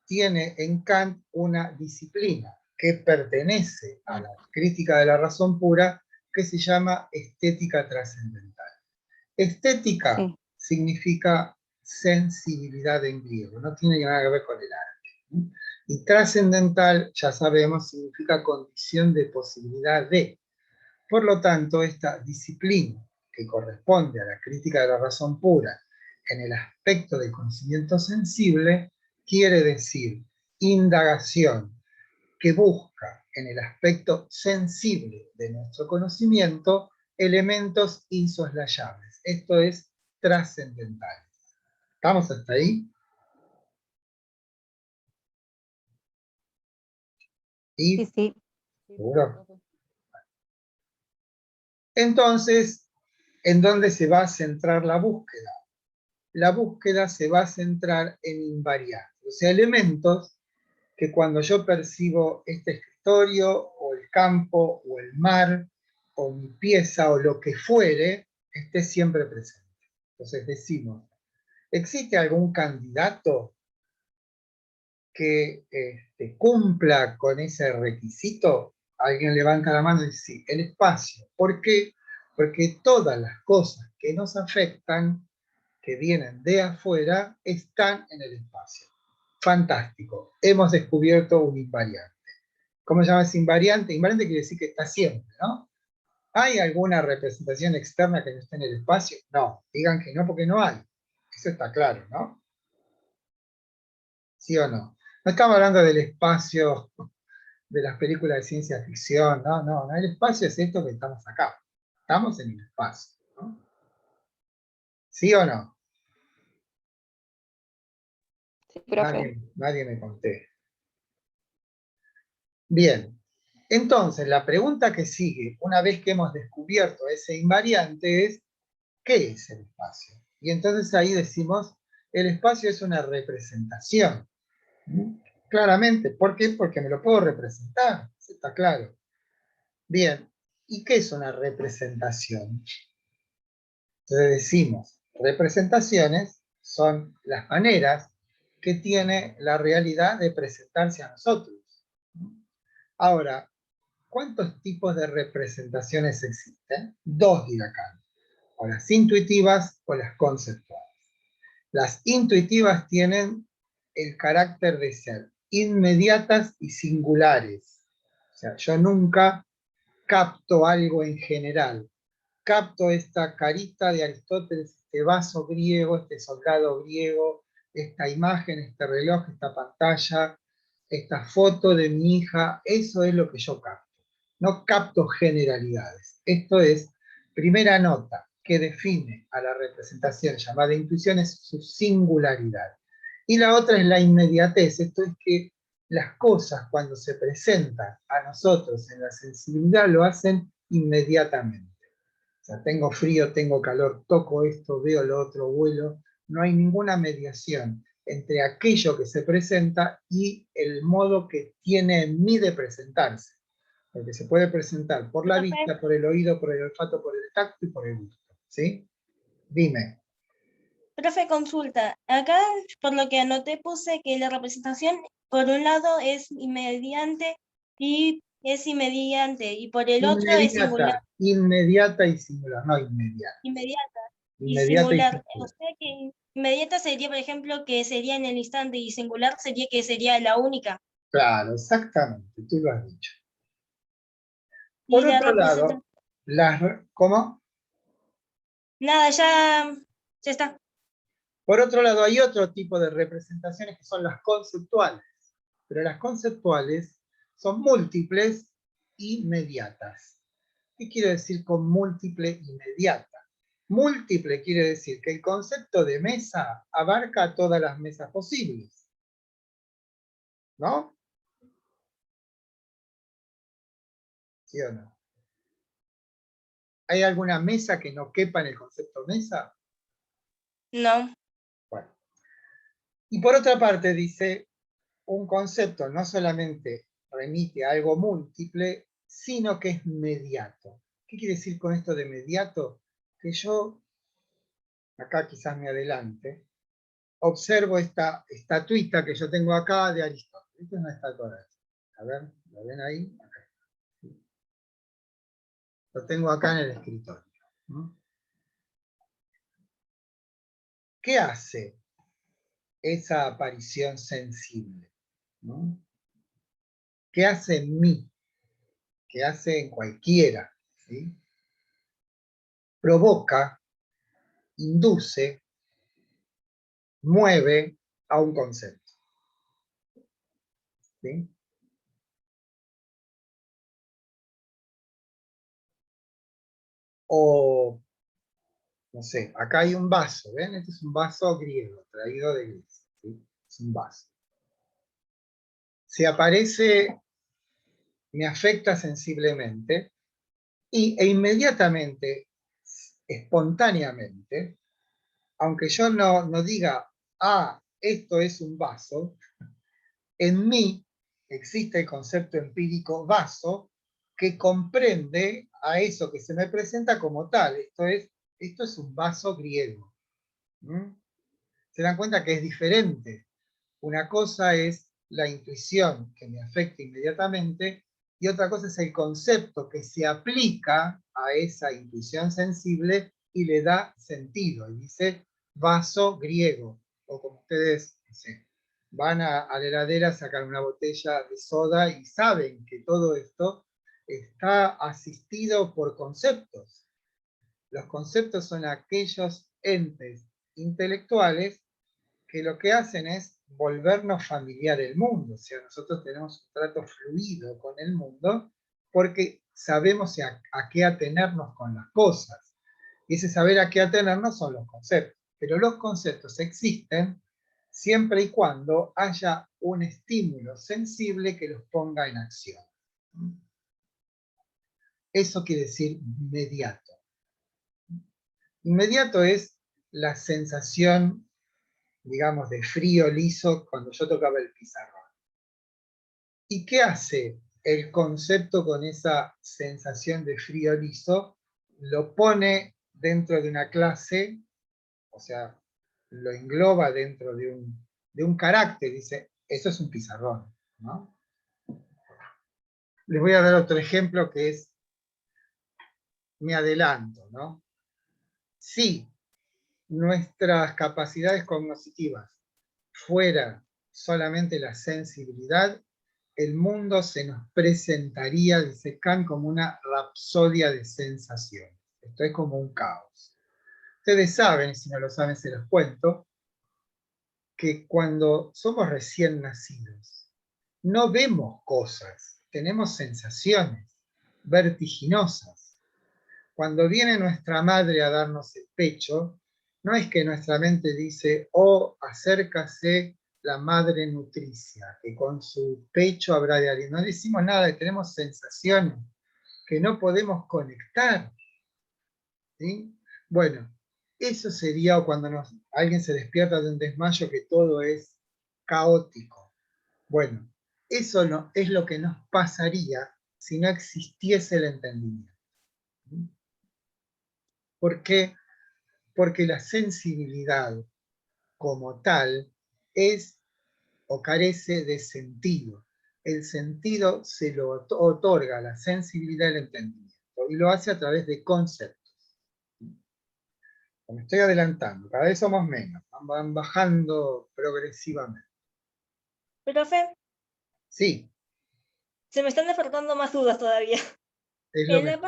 tiene en Kant una disciplina que pertenece a la crítica de la razón pura que se llama estética trascendental. Estética significa sensibilidad en griego, no tiene nada que ver con el arte. Y trascendental, ya sabemos, significa condición de posibilidad de. Por lo tanto, esta disciplina que corresponde a la crítica de la razón pura en el aspecto del conocimiento sensible quiere decir indagación que busca en el aspecto sensible de nuestro conocimiento elementos insoslayables. Esto es trascendental. ¿Estamos hasta ahí? ¿Y? Sí, sí. ¿Seguro? Entonces, ¿en dónde se va a centrar la búsqueda? La búsqueda se va a centrar en invariantes, o sea, elementos que cuando yo percibo este escritorio, o el campo, o el mar, o mi pieza, o lo que fuere, esté siempre presente. Entonces decimos, ¿existe algún candidato que cumpla con ese requisito? Alguien levanta la mano y dice, sí, el espacio. ¿Por qué? Porque todas las cosas que nos afectan, que vienen de afuera, están en el espacio. Fantástico. Hemos descubierto un invariante. ¿Cómo se llama ese invariante? Invariante quiere decir que está siempre, ¿no? ¿Hay alguna representación externa que no esté en el espacio? No, digan que no porque no hay. Eso está claro, ¿no? ¿Sí o no? No estamos hablando del espacio de las películas de ciencia ficción, no, no, no. El espacio es esto que estamos acá. Estamos en el espacio, ¿no? ¿Sí o no? Sí, profe. Nadie me contesta. Bien, entonces la pregunta que sigue, una vez que hemos descubierto ese invariante, es ¿qué es el espacio? Y entonces ahí decimos, el espacio es una representación. ¿Mm? Claramente, ¿por qué? Porque me lo puedo representar, eso está claro. Bien, ¿y qué es una representación? Entonces decimos, representaciones son las maneras que tiene la realidad de presentarse a nosotros. Ahora, ¿cuántos tipos de representaciones existen? Dos, dirá Kant. O las intuitivas o las conceptuales. Las intuitivas tienen el carácter de ser inmediatas y singulares. O sea, yo nunca capto algo en general. Capto esta carita de Aristóteles, este vaso griego, este soldado griego, esta imagen, este reloj, esta pantalla, esta foto de mi hija. Eso es lo que yo capto. No capto generalidades. Esto es, primera nota que define a la representación llamada intuición es su singularidad. Y la otra es la inmediatez. Esto es que las cosas cuando se presentan a nosotros en la sensibilidad lo hacen inmediatamente. O sea, tengo frío, tengo calor, toco esto, veo lo otro, vuelo. No hay ninguna mediación entre aquello que se presenta y el modo que tiene en mí de presentarse. Porque se puede presentar por la vista, por el oído, por el olfato, por el tacto y por el gusto. ¿Sí? Dime. Profe, consulta. Acá, por lo que anoté, puse que la representación, por un lado, es inmediante, y por el otro es singular. Inmediata y singular, no inmediata. Inmediata y Inmediata y singular. O singular. sea que inmediata sería, por ejemplo, que sería en el instante, y singular sería que sería la única. Claro, exactamente, tú lo has dicho. Y Por la otro representación. lado, ¿cómo? Nada, ya está. Por otro lado, hay otro tipo de representaciones que son las conceptuales. Pero las conceptuales son múltiples inmediatas. ¿Qué quiero decir con múltiple inmediata? Múltiple quiere decir que el concepto de mesa abarca todas las mesas posibles, ¿no? ¿Sí o no? ¿Hay alguna mesa que no quepa en el concepto mesa? No. Bueno. Y por otra parte dice, un concepto no solamente remite a algo múltiple, sino que es mediato. ¿Qué quiere decir con esto de mediato? Que yo, acá quizás me adelante, observo esta estatuita que yo tengo acá de Aristóteles. Esta es una estatua de Aristóteles. A ver, ¿lo ven ahí? Acá. Lo tengo acá en el escritorio. ¿No? ¿Qué hace esa aparición sensible? ¿No? ¿Qué hace en mí? ¿Qué hace en cualquiera? ¿Sí? Provoca, induce, mueve a un concepto. ¿Sí? O, no sé, acá hay un vaso, ¿ven? Este es un vaso griego, traído de Grecia. ¿Sí? Es un vaso. Se aparece, me afecta sensiblemente, e inmediatamente, espontáneamente, aunque yo no diga, ah, esto es un vaso, en mí existe el concepto empírico vaso que comprende a eso que se me presenta como tal. Esto es un vaso griego. ¿Mm? Se dan cuenta que es diferente. Una cosa es la intuición que me afecta inmediatamente y otra cosa es el concepto que se aplica a esa intuición sensible y le da sentido. Y dice vaso griego, o como ustedes van a la heladera a sacar una botella de soda y saben que todo esto está asistido por conceptos. Los conceptos son aquellos entes intelectuales que lo que hacen es volvernos familiar el mundo. O sea, nosotros tenemos un trato fluido con el mundo porque sabemos a qué atenernos con las cosas. Y ese saber a qué atenernos son los conceptos. Pero los conceptos existen siempre y cuando haya un estímulo sensible que los ponga en acción. Eso quiere decir inmediato. Inmediato es la sensación, digamos, de frío liso cuando yo tocaba el pizarrón. ¿Y qué hace el concepto con esa sensación de frío liso? Lo pone dentro de una clase, o sea, lo engloba dentro de un carácter, dice, eso es un pizarrón, ¿no? Les voy a dar otro ejemplo que es, me adelanto, ¿no? Si nuestras capacidades cognitivas fuera solamente la sensibilidad, el mundo se nos presentaría, dice Kant, como una rapsodia de sensaciones. Esto es como un caos. Ustedes saben, si no lo saben se los cuento, que cuando somos recién nacidos, no vemos cosas, tenemos sensaciones vertiginosas. Cuando viene nuestra madre a darnos el pecho, no es que nuestra mente dice, oh, acércase la madre nutricia, que con su pecho habrá de alguien. No decimos nada, tenemos sensaciones que no podemos conectar. ¿Sí? Bueno, eso sería cuando alguien se despierta de un desmayo que todo es caótico. Bueno, eso no, es lo que nos pasaría si no existiese el entendimiento. ¿Por qué? Porque la sensibilidad como tal es o carece de sentido. El sentido se lo otorga la sensibilidad del entendimiento y lo hace a través de conceptos. Me estoy adelantando, cada vez somos menos, van bajando progresivamente. Profe, Sí, se me están despertando más dudas todavía. es lo En la mejor.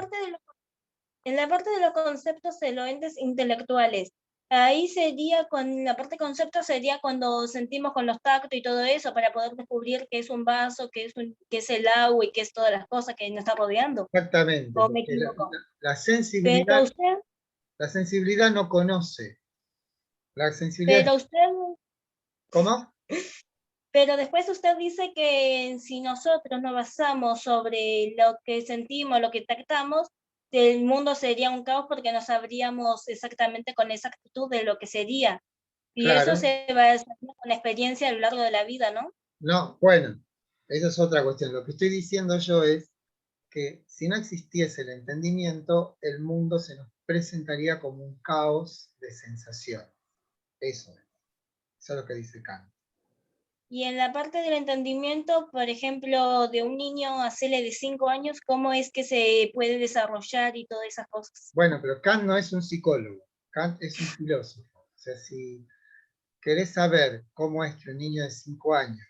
parte de los conceptos de los entes intelectuales, ahí sería, con la parte de concepto, sería cuando sentimos con los tactos y todo eso, para poder descubrir qué es un vaso, qué es el agua y qué es todas las cosas que nos está rodeando. Exactamente, ¿O me porque equivoco? la Pero usted, sensibilidad no conoce. La sensibilidad, pero usted, ¿cómo? pero después usted dice que si nosotros nos basamos sobre lo que sentimos, lo que tactamos, el mundo sería un caos porque no sabríamos exactamente con exactitud de lo que sería. Y eso Claro, se va desarrollando con experiencia a lo largo de la vida, ¿no? no, bueno, esa es otra cuestión. Lo que estoy diciendo yo es que si no existiese el entendimiento, el mundo se nos presentaría como un caos de sensaciones. Eso es lo que dice Kant. Y en la parte del entendimiento, por ejemplo, de un niño a Cele de 5 años, ¿cómo es que se puede desarrollar y todas esas cosas? Bueno, pero Kant no es un psicólogo, Kant es un filósofo. O sea, si querés saber cómo es que un niño de 5 años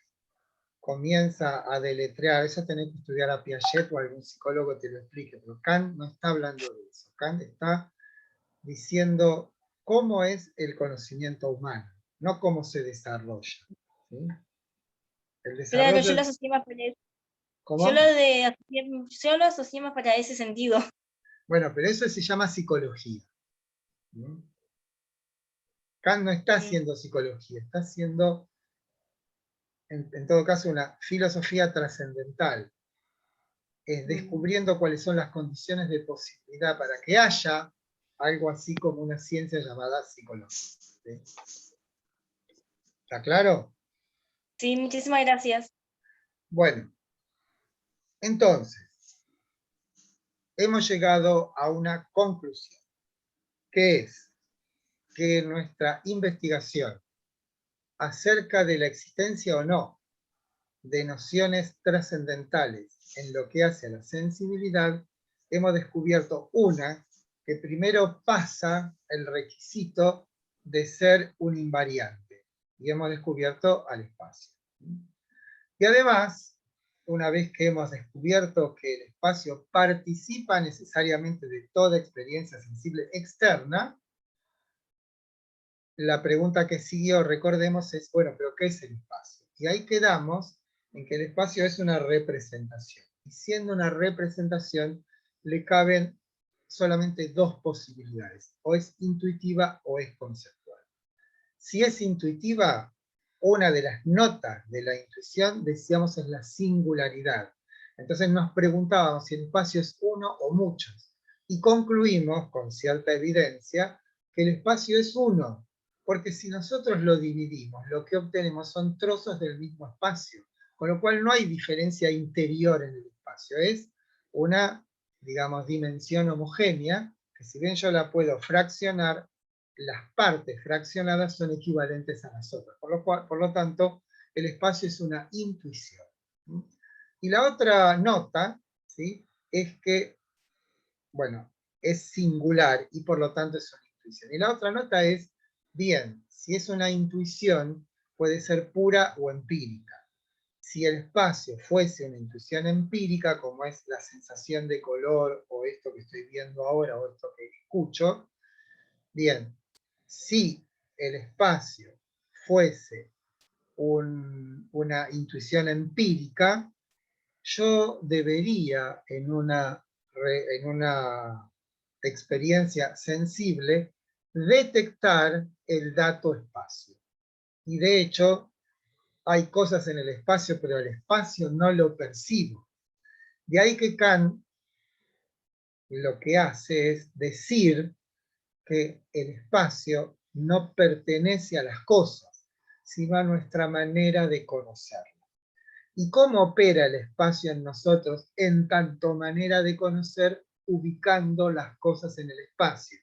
comienza a deletrear, eso tenés que estudiar a Piaget o algún psicólogo te lo explique, pero Kant no está hablando de eso. Kant está diciendo cómo es el conocimiento humano, no cómo se desarrolla. ¿Sí? El Claro, yo desarrollo, lo asocié más para eso. ¿cómo? Yo lo asocié más para ese sentido. Bueno, pero eso se llama psicología. ¿No? Kant no está Mm. haciendo psicología, está haciendo, en todo caso, una filosofía trascendental. Es descubriendo cuáles son las condiciones de posibilidad para que haya algo así como una ciencia llamada psicología. ¿Sí? ¿Está claro? Sí, muchísimas gracias. Bueno, entonces, hemos llegado a una conclusión, que es que nuestra investigación acerca de la existencia o no de nociones trascendentales en lo que hace a la sensibilidad, hemos descubierto una que primero pasa el requisito de ser un invariante, y hemos descubierto al espacio. Y además, una vez que hemos descubierto que el espacio participa necesariamente de toda experiencia sensible externa, la pregunta que siguió, recordemos, es, bueno, pero ¿qué es el espacio? Y ahí quedamos en que el espacio es una representación. Y siendo una representación, le caben solamente dos posibilidades. O es intuitiva o es conceptual. Si es intuitiva, una de las notas de la intuición, decíamos, es la singularidad. Entonces nos preguntábamos si el espacio es uno o muchos. Y concluimos, con cierta evidencia, que el espacio es uno, porque si nosotros lo dividimos, lo que obtenemos son trozos del mismo espacio, con lo cual no hay diferencia interior en el espacio, es una, digamos, dimensión homogénea, que si bien yo la puedo fraccionar, las partes fraccionadas son equivalentes a las otras, por lo tanto, el espacio es una intuición. Y la otra nota, ¿sí?, es que, bueno, es singular y por lo tanto es una intuición. Y la otra nota es, bien, si es una intuición, puede ser pura o empírica. Si el espacio fuese una intuición empírica, como es la sensación de color, o esto que estoy viendo ahora, o esto que escucho, bien, si el espacio fuese una intuición empírica, yo debería en una experiencia sensible detectar el dato espacio. Y de hecho, hay cosas en el espacio, pero el espacio no lo percibo. De ahí que Kant lo que hace es decir que el espacio no pertenece a las cosas, sino a nuestra manera de conocerlo. ¿Y cómo opera el espacio en nosotros en tanto manera de conocer, ubicando las cosas en el espacio?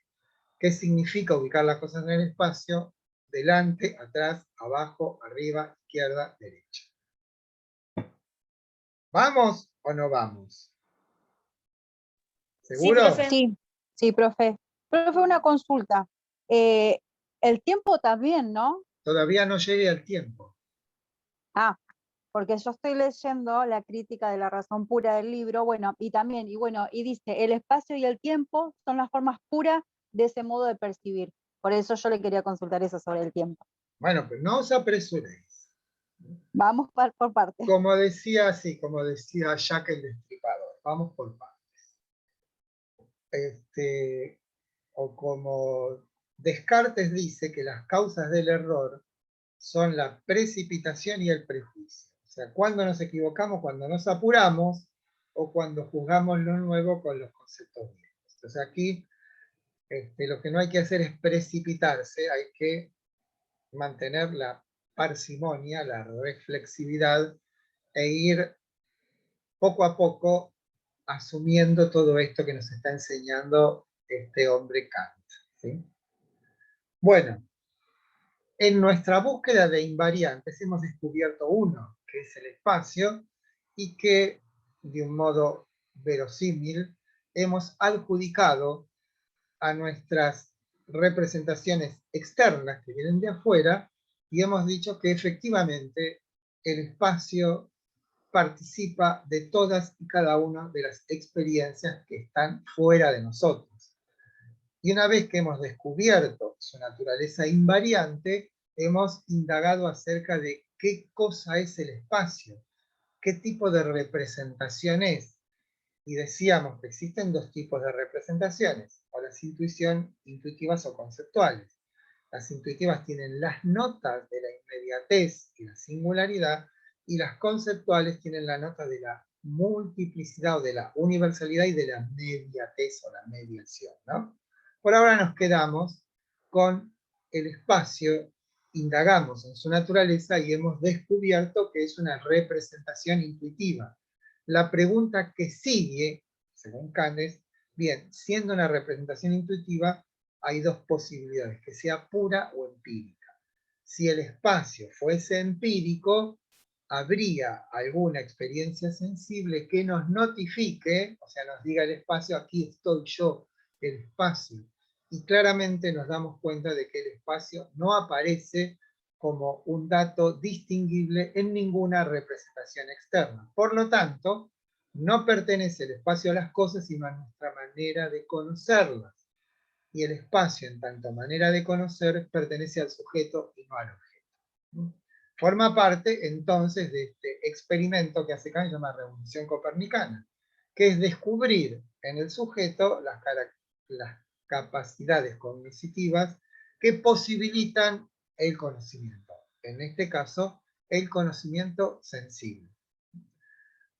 ¿Qué significa ubicar las cosas en el espacio? Delante, atrás, abajo, arriba, izquierda, derecha. ¿Vamos o no vamos? Sí, ¿Seguro? profe. Sí, sí, profe. Profe, una consulta. El tiempo también, ¿no? Todavía no llegué al tiempo. Ah, porque yo estoy leyendo la crítica de la razón pura del libro, bueno, y dice, el espacio y el tiempo son las formas puras de ese modo de percibir. Por eso yo le quería consultar eso sobre el tiempo. Bueno, pues no os apresuréis. Vamos por partes. Como decía Jack el Destripador, vamos por partes. O como Descartes dice que las causas del error son la precipitación y el prejuicio. O sea, cuando nos equivocamos, cuando nos apuramos, o cuando juzgamos lo nuevo con los conceptos viejos. Entonces aquí lo que no hay que hacer es precipitarse, hay que mantener la parsimonia, la reflexividad, e ir poco a poco asumiendo todo esto que nos está enseñando este hombre Kant. ¿Sí? Bueno, en nuestra búsqueda de invariantes hemos descubierto uno, que es el espacio, y que de un modo verosímil hemos adjudicado a nuestras representaciones externas que vienen de afuera, y hemos dicho que efectivamente el espacio participa de todas y cada una de las experiencias que están fuera de nosotros. Y una vez que hemos descubierto su naturaleza invariante, hemos indagado acerca de qué cosa es el espacio, qué tipo de representación es. Y decíamos que existen dos tipos de representaciones, o las intuitivas o conceptuales. Las intuitivas tienen las notas de la inmediatez y la singularidad, y las conceptuales tienen la nota de la multiplicidad o de la universalidad y de la mediatez o la mediación, ¿no? Por ahora nos quedamos con el espacio, indagamos en su naturaleza y hemos descubierto que es una representación intuitiva. La pregunta que sigue, según Kant, es, bien, siendo una representación intuitiva, hay dos posibilidades, que sea pura o empírica. Si el espacio fuese empírico, habría alguna experiencia sensible que nos notifique, o sea, nos diga el espacio, aquí estoy yo, el espacio. Y claramente nos damos cuenta de que el espacio no aparece como un dato distinguible en ninguna representación externa. Por lo tanto, no pertenece el espacio a las cosas, sino a nuestra manera de conocerlas. Y el espacio, en tanto manera de conocer, pertenece al sujeto y no al objeto. Forma parte, entonces, de este experimento que hace Kant, llama revolución copernicana, que es descubrir en el sujeto las capacidades cognitivas que posibilitan el conocimiento. En este caso, el conocimiento sensible.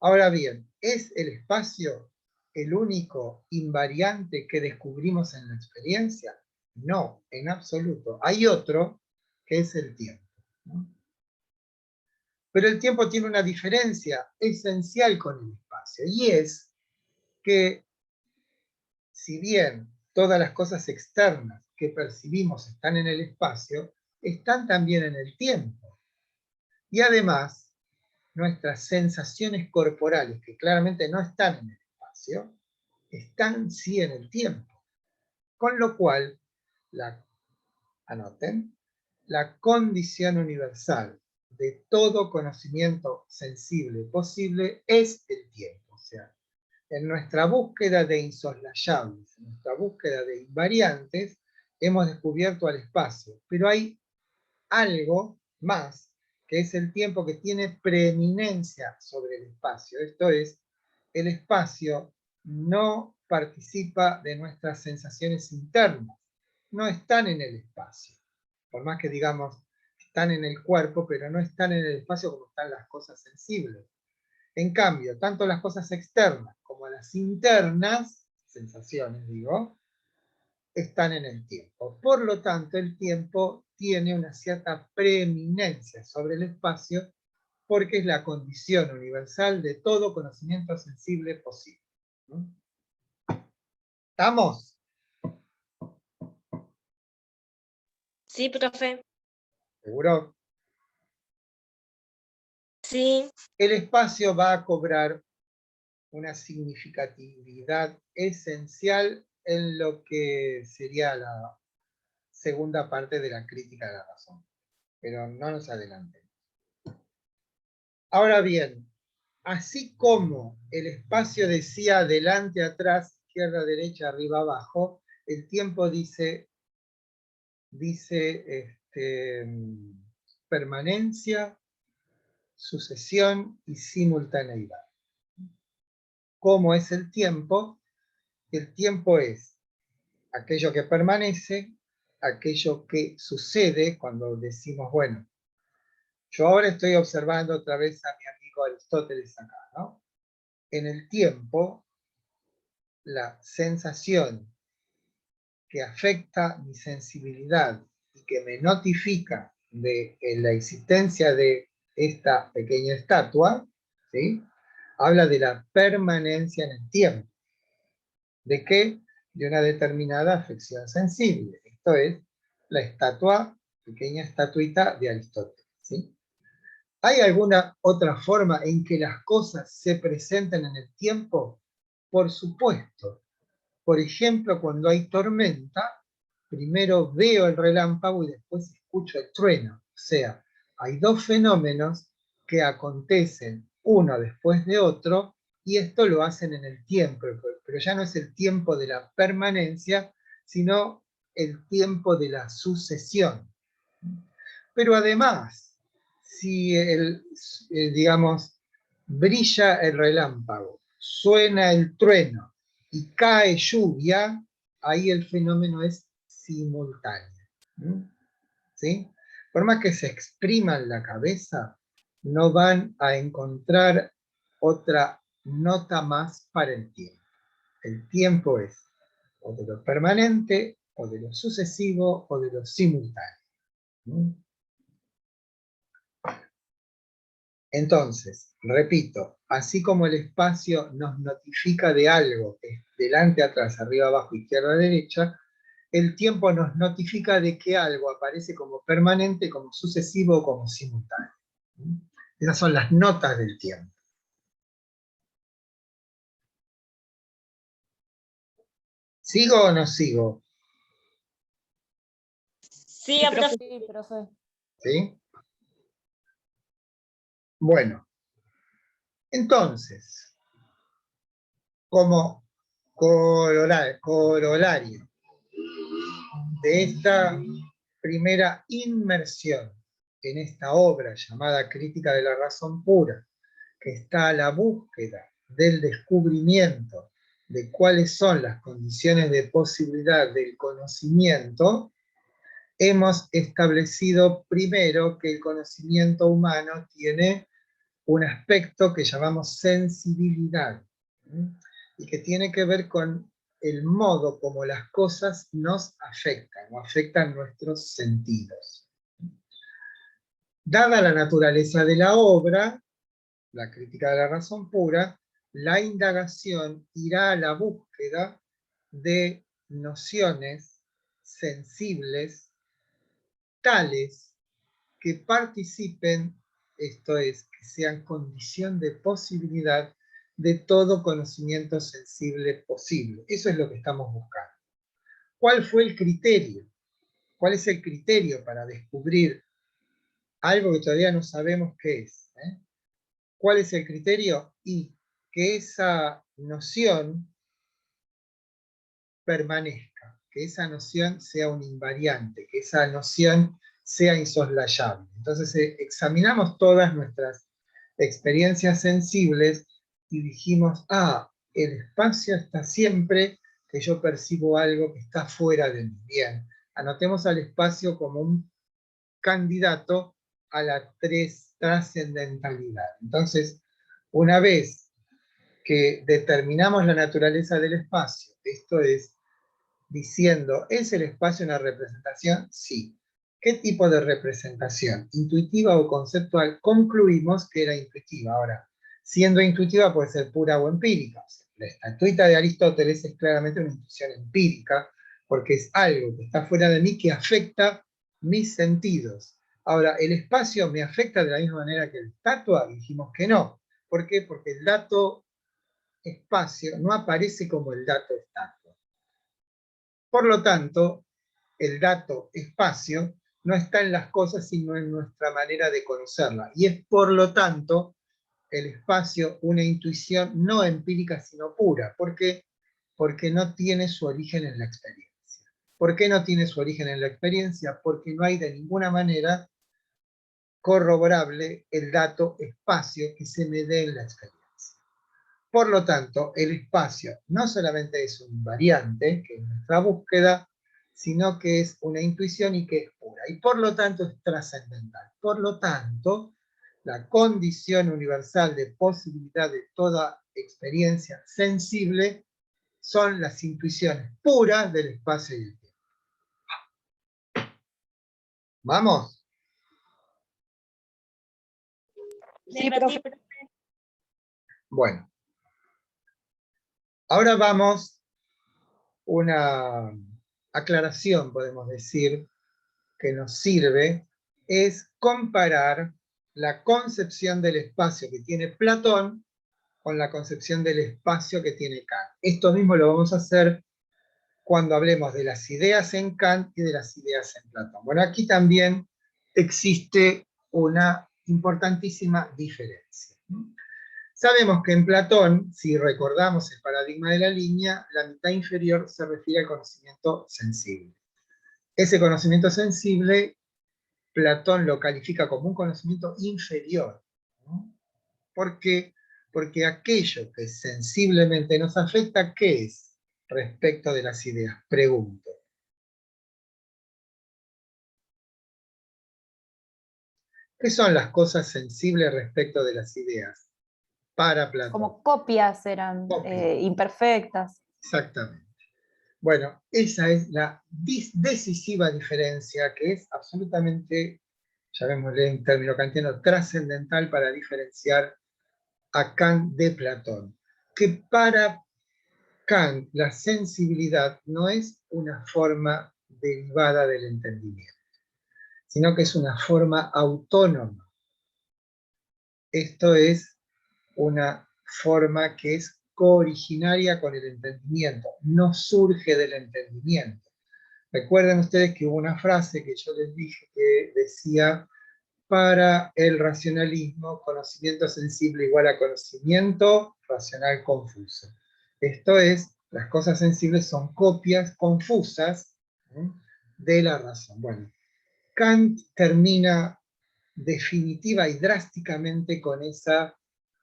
Ahora bien, ¿es el espacio el único invariante que descubrimos en la experiencia? No, en absoluto. Hay otro, que es el tiempo, ¿no? Pero el tiempo tiene una diferencia esencial con el espacio, y es que, si bien todas las cosas externas que percibimos están en el espacio, están también en el tiempo. Y además, nuestras sensaciones corporales, que claramente no están en el espacio, están sí en el tiempo. Con lo cual, anoten, la condición universal de todo conocimiento sensible posible es el tiempo. O sea, en nuestra búsqueda de insoslayables, en nuestra búsqueda de invariantes, hemos descubierto al espacio, pero hay algo más, que es el tiempo, que tiene preeminencia sobre el espacio. Esto es, el espacio no participa de nuestras sensaciones internas, no están en el espacio. Por más que digamos, están en el cuerpo, pero no están en el espacio como están las cosas sensibles. En cambio, tanto las cosas externas como las internas, sensaciones digo, están en el tiempo. Por lo tanto, el tiempo tiene una cierta preeminencia sobre el espacio, porque es la condición universal de todo conocimiento sensible posible. ¿No? ¿Estamos? Sí, profe. ¿Seguro? Sí. El espacio va a cobrar una significatividad esencial en lo que sería la segunda parte de la crítica de la razón. Pero no nos adelantemos. Ahora bien, así como el espacio decía adelante, atrás, izquierda, derecha, arriba, abajo, el tiempo dice dice permanencia, sucesión y simultaneidad. ¿Cómo es el tiempo? El tiempo es aquello que permanece, aquello que sucede cuando decimos, bueno, yo ahora estoy observando otra vez a mi amigo Aristóteles acá, ¿no? En el tiempo, la sensación que afecta mi sensibilidad y que me notifica de la existencia de esta pequeña estatua, ¿sí? Habla de la permanencia en el tiempo. ¿De qué? De una determinada afección sensible. Esto es la estatua, pequeña estatuita de Aristóteles, ¿sí? ¿Hay alguna otra forma en que las cosas se presenten en el tiempo? Por supuesto. Por ejemplo, cuando hay tormenta, primero veo el relámpago y después escucho el trueno. O sea, hay dos fenómenos que acontecen uno después de otro, y esto lo hacen en el tiempo, pero ya no es el tiempo de la permanencia, sino el tiempo de la sucesión. Pero además, si digamos, brilla el relámpago, suena el trueno y cae lluvia, ahí el fenómeno es simultáneo. ¿Sí? Por más que se expriman la cabeza, no van a encontrar otra nota más para el tiempo. El tiempo es o de lo permanente, o de lo sucesivo, o de lo simultáneo. Entonces, repito, así como el espacio nos notifica de algo que es delante, atrás, arriba, abajo, izquierda, derecha, el tiempo nos notifica de que algo aparece como permanente, como sucesivo o como simultáneo. Esas son las notas del tiempo. ¿Sigo o no sigo? Sí, profe. ¿Sí? Bueno, entonces, como corolario de esta primera inmersión en esta obra llamada Crítica de la Razón Pura, que está a la búsqueda del descubrimiento de cuáles son las condiciones de posibilidad del conocimiento, hemos establecido primero que el conocimiento humano tiene un aspecto que llamamos sensibilidad, y que tiene que ver con el modo como las cosas nos afectan, o afectan nuestros sentidos. Dada la naturaleza de la obra, la crítica de la razón pura, la indagación irá a la búsqueda de nociones sensibles tales que participen, esto es, que sean condición de posibilidad de todo conocimiento sensible posible. Eso es lo que estamos buscando. ¿Cuál fue el criterio? ¿Cuál es el criterio para descubrir algo que todavía no sabemos qué es? ¿Cuál es el criterio? Y que esa noción permanezca, que esa noción sea un invariante, que esa noción sea insoslayable. Entonces examinamos todas nuestras experiencias sensibles y dijimos, el espacio está siempre que yo percibo algo que está fuera de mí. Bien, anotemos al espacio como un candidato a la trascendentalidad. Entonces, una vez que determinamos la naturaleza del espacio, esto es, diciendo, ¿es el espacio una representación? Sí. ¿Qué tipo de representación? ¿Intuitiva o conceptual? Concluimos que era intuitiva. Ahora, siendo intuitiva puede ser pura o empírica. O sea, la estatuita de Aristóteles es claramente una intuición empírica, porque es algo que está fuera de mí que afecta mis sentidos. Ahora, ¿el espacio me afecta de la misma manera que la estatua? Dijimos que no. ¿Por qué? Porque el dato espacio no aparece como el dato estatua. Por lo tanto, el dato espacio no está en las cosas, sino en nuestra manera de conocerla. Y es, por lo tanto, el espacio una intuición no empírica, sino pura. ¿Por qué? Porque no tiene su origen en la experiencia. ¿Por qué no tiene su origen en la experiencia? Porque no hay de ninguna manera corroborable el dato espacio que se me dé en la experiencia. Por lo tanto, el espacio no solamente es un invariante, que es nuestra búsqueda, sino que es una intuición y que es pura. Y por lo tanto es trascendental. Por lo tanto, la condición universal de posibilidad de toda experiencia sensible son las intuiciones puras del espacio y el tiempo. ¿Vamos? Sí, profe. Bueno. Ahora vamos una aclaración, podemos decir, que nos sirve, es comparar la concepción del espacio que tiene Platón con la concepción del espacio que tiene Kant. Esto mismo lo vamos a hacer cuando hablemos de las ideas en Kant y de las ideas en Platón. Bueno, aquí también existe una importantísima diferencia. Sabemos que en Platón, si recordamos el paradigma de la línea, la mitad inferior se refiere al conocimiento sensible. Ese conocimiento sensible, Platón lo califica como un conocimiento inferior. ¿No? ¿Por qué? Porque aquello que sensiblemente nos afecta, ¿qué es respecto de las ideas? Pregunto. ¿Qué son las cosas sensibles respecto de las ideas? Para Platón. Como copias eran imperfectas. Exactamente. Bueno, esa es la decisiva diferencia que es absolutamente, llamémosle en término kantiano, trascendental para diferenciar a Kant de Platón. Que para Kant la sensibilidad no es una forma derivada del entendimiento, sino que es una forma autónoma. Esto es una forma que es cooriginaria con el entendimiento, no surge del entendimiento. Recuerden ustedes que hubo una frase que yo les dije que decía, para el racionalismo, conocimiento sensible igual a conocimiento racional confuso. Esto es, las cosas sensibles son copias confusas de la razón. Bueno, Kant termina definitiva y drásticamente con esa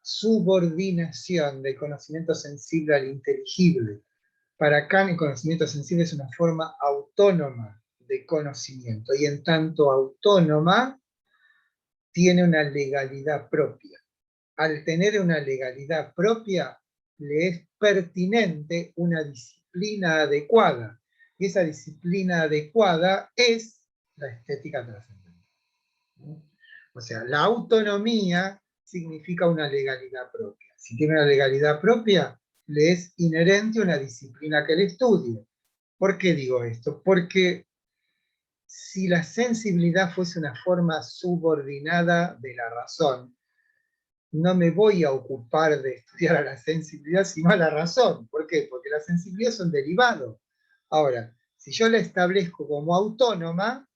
subordinación del conocimiento sensible al inteligible. Para Kant el conocimiento sensible es una forma autónoma de conocimiento, y en tanto autónoma tiene una legalidad propia. Al tener una legalidad propia, le es pertinente una disciplina adecuada, y esa disciplina adecuada es la estética trascendental. O sea, la autonomía significa una legalidad propia. Si tiene una legalidad propia, le es inherente una disciplina que le estudie. ¿Por qué digo esto? Porque si la sensibilidad fuese una forma subordinada de la razón, no me voy a ocupar de estudiar a la sensibilidad, sino a la razón. ¿Por qué? Porque la sensibilidad es un derivado. Ahora, si yo la establezco como autónoma,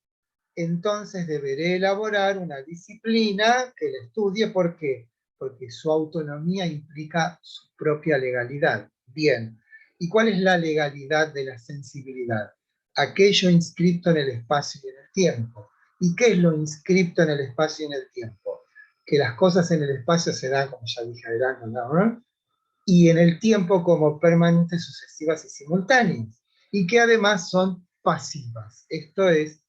entonces deberé elaborar una disciplina que la estudie. ¿Por qué? Porque su autonomía implica su propia legalidad. Bien, ¿y cuál es la legalidad de la sensibilidad? Aquello inscripto en el espacio y en el tiempo. ¿Y qué es lo inscripto en el espacio y en el tiempo? Que las cosas en el espacio se dan, como ya dije adelante, ¿no? Y en el tiempo como permanentes, sucesivas y simultáneas. Y que además son pasivas. Esto es,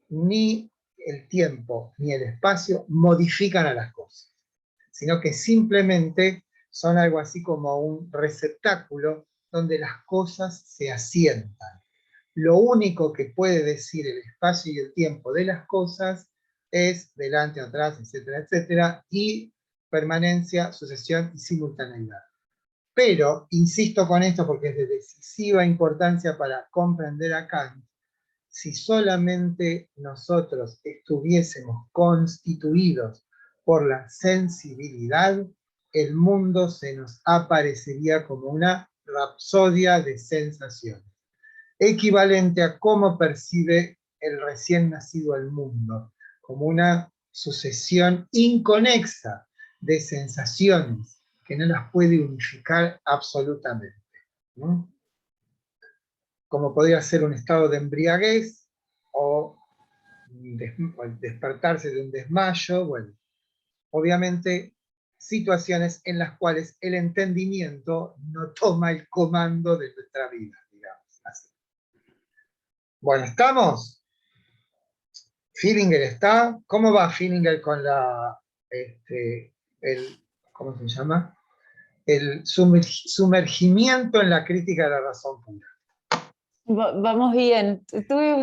ni el tiempo ni el espacio modifican a las cosas, sino que simplemente son algo así como un receptáculo donde las cosas se asientan. Lo único que puede decir el espacio y el tiempo de las cosas es delante, atrás, etcétera, etcétera, y permanencia, sucesión y simultaneidad. Pero, insisto con esto porque es de decisiva importancia para comprender a Kant, si solamente nosotros estuviésemos constituidos por la sensibilidad, el mundo se nos aparecería como una rapsodia de sensaciones, equivalente a cómo percibe el recién nacido el mundo, como una sucesión inconexa de sensaciones que no las puede unificar absolutamente, ¿no? como podría ser un estado de embriaguez, o despertarse de un desmayo, bueno, obviamente situaciones en las cuales el entendimiento no toma el comando de nuestra vida, digamos así. Bueno, ¿estamos? ¿Fillinger está? ¿Cómo va Fillinger con ¿cómo se llama? El sumergimiento en la crítica de la razón pura? Vamos bien. Tuve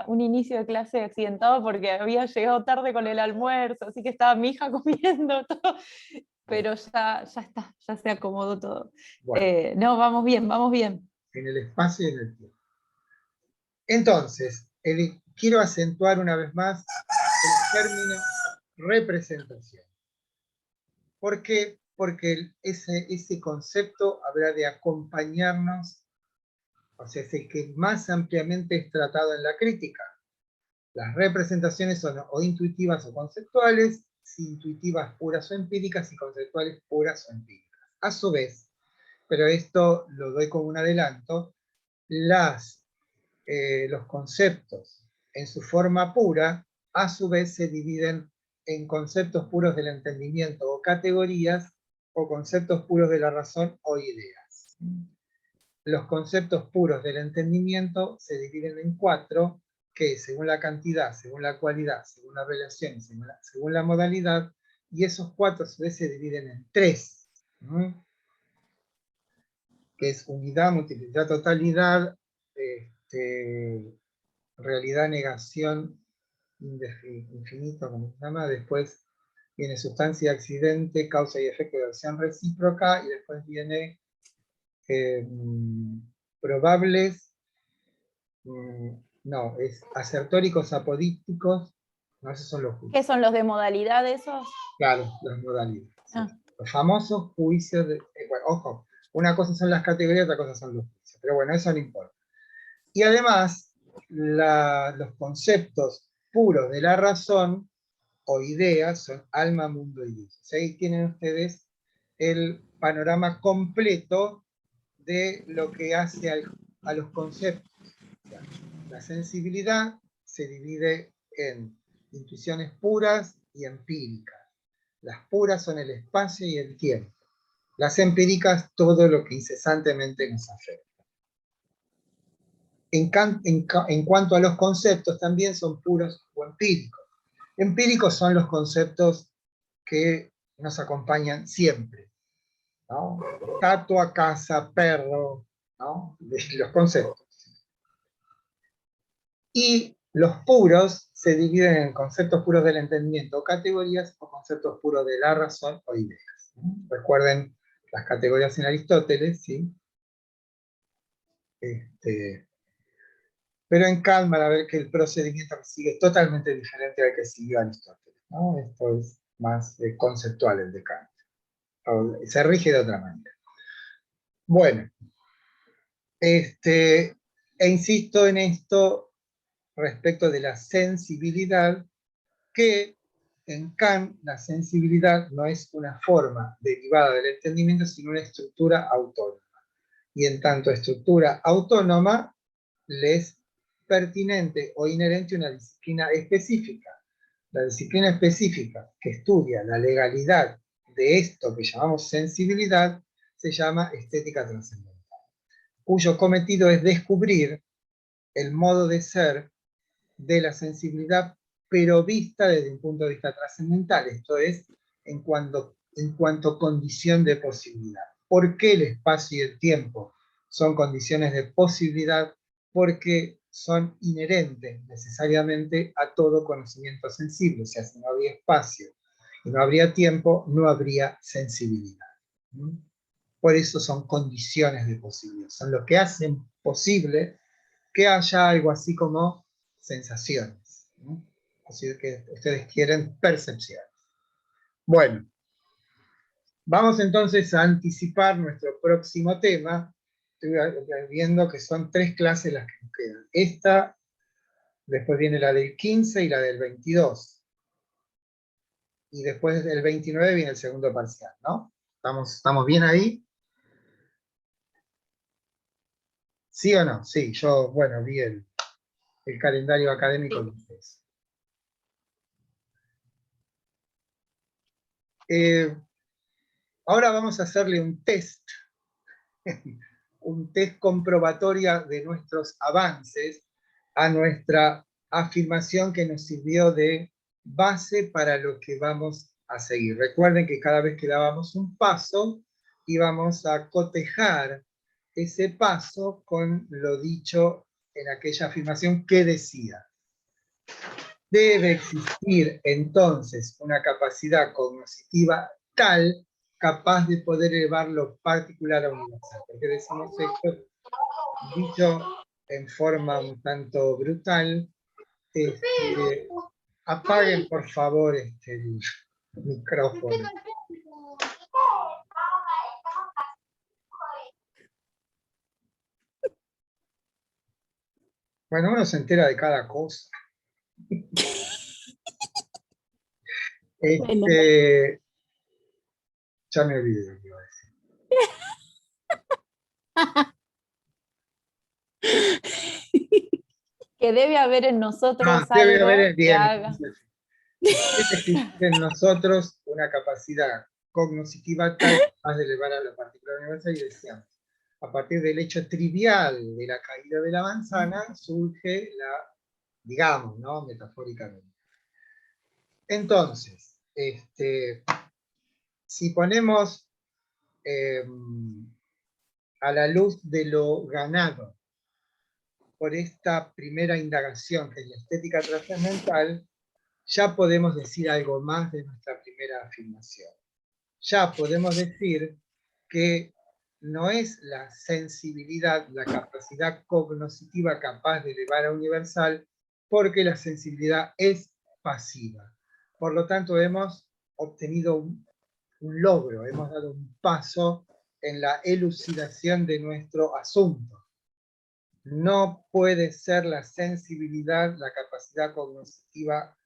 un inicio de clase accidentado porque había llegado tarde con el almuerzo, así que estaba mi hija comiendo todo, pero ya está, ya se acomodó todo. Bueno, No, vamos bien, vamos bien. en el espacio y en el tiempo. Entonces, quiero acentuar una vez más el término representación. ¿Por qué? Porque ese concepto habrá de acompañarnos, o sea, es el que más ampliamente es tratado en la crítica. Las representaciones son o intuitivas o conceptuales, intuitivas puras o empíricas y conceptuales puras o empíricas. A su vez, pero esto lo doy como un adelanto, los conceptos en su forma pura, a su vez se dividen en conceptos puros del entendimiento o categorías, o conceptos puros de la razón o ideas. Los conceptos puros del entendimiento se dividen en 4, que según la cantidad, según la cualidad, según la relación, según la modalidad, y esos 4 a su vez se dividen en 3, que es unidad, multiplicidad, totalidad, realidad, negación, infinito, como se llama. Después viene sustancia, accidente, causa y efecto de acción recíproca, y después viene probables, no, es asertóricos, apodícticos, no, esos son los juicios. ¿Qué son los de modalidad esos? Claro, las modalidades. Ah. Sí. Los famosos juicios de... bueno, ojo, una cosa son las categorías, otra cosa son los juicios, pero bueno, eso no importa. Y además, los conceptos puros de la razón o ideas son alma, mundo y Dios. O sea, ahí tienen ustedes el panorama completo de lo que hace a los conceptos. O sea, la sensibilidad se divide en intuiciones puras y empíricas. Las puras son el espacio y el tiempo. Las empíricas, todo lo que incesantemente nos afecta. En cuanto a los conceptos, también son puros o empíricos. Empíricos son los conceptos que nos acompañan siempre, ¿no? Estatua, casa, perro, ¿no? Los conceptos. Y los puros se dividen en conceptos puros del entendimiento o categorías, o conceptos puros de la razón o ideas. Recuerden las categorías en Aristóteles, ¿sí? Pero en calma, a ver que el procedimiento que sigue es totalmente diferente al que siguió Aristóteles, ¿no? Esto es más conceptual el de Kant. Se rige de otra manera. Bueno, e insisto en esto respecto de la sensibilidad, que en Kant la sensibilidad no es una forma derivada del entendimiento, sino una estructura autónoma. Y en tanto estructura autónoma, le es pertinente o inherente una disciplina específica. La disciplina específica que estudia la legalidad de esto que llamamos sensibilidad se llama estética trascendental, cuyo cometido es descubrir el modo de ser de la sensibilidad, pero vista desde un punto de vista trascendental, esto es, en cuanto condición de posibilidad. ¿Por qué el espacio y el tiempo son condiciones de posibilidad? Porque son inherentes necesariamente a todo conocimiento sensible. O sea, si no habría espacio y no habría tiempo, no habría sensibilidad. Por eso son condiciones de posibilidad. Son lo que hacen posible que haya algo así como sensaciones. Así que ustedes quieren percepciones. Bueno, vamos entonces a anticipar nuestro próximo tema. Estoy viendo que son 3 clases las que nos quedan. Esta, después viene la del 15 y la del 22. Y después del 29 viene el segundo parcial, ¿no? ¿Estamos bien ahí? ¿Sí o no? Sí, yo, bueno, vi el calendario académico de ustedes. Ahora vamos a hacerle un test comprobatoria de nuestros avances a nuestra afirmación que nos sirvió de base para lo que vamos a seguir. Recuerden que cada vez que dábamos un paso, íbamos a cotejar ese paso con lo dicho en aquella afirmación que decía: debe existir entonces una capacidad cognitiva tal capaz de poder elevar lo particular a universal. ¿Por qué decimos esto? Dicho en forma un tanto brutal, apaguen por favor el micrófono. Bueno, uno se entera de cada cosa. Ya me olvidé lo que iba a decir. Que debe haber en nosotros Debe algo haber, que bien, haga. debe existir en nosotros una capacidad cognitiva tal capaz de elevar a lo particular universal, y decíamos, a partir del hecho trivial de la caída de la manzana, surge la, digamos, ¿no? Metafóricamente. Entonces, si ponemos a la luz de lo ganado por esta primera indagación, que es la estética trascendental, ya podemos decir algo más de nuestra primera afirmación. Ya podemos decir que no es la sensibilidad, la capacidad cognitiva capaz de elevar a universal, porque la sensibilidad es pasiva. Por lo tanto, hemos obtenido un logro, hemos dado un paso en la elucidación de nuestro asunto. No puede ser la sensibilidad, la capacidad cognitiva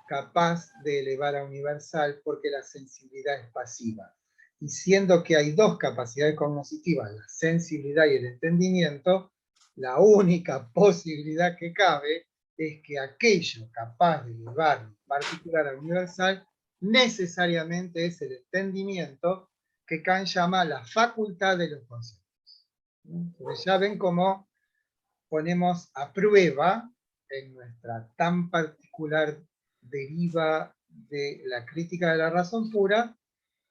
capaz de elevar a universal, porque la sensibilidad es pasiva. Y siendo que hay dos capacidades cognitivas, la sensibilidad y el entendimiento, la única posibilidad que cabe es que aquello capaz de elevar en particular a universal necesariamente es el entendimiento, que Kant llama la facultad de los conceptos. Entonces ya ven cómo ponemos a prueba en nuestra tan particular deriva de la crítica de la razón pura,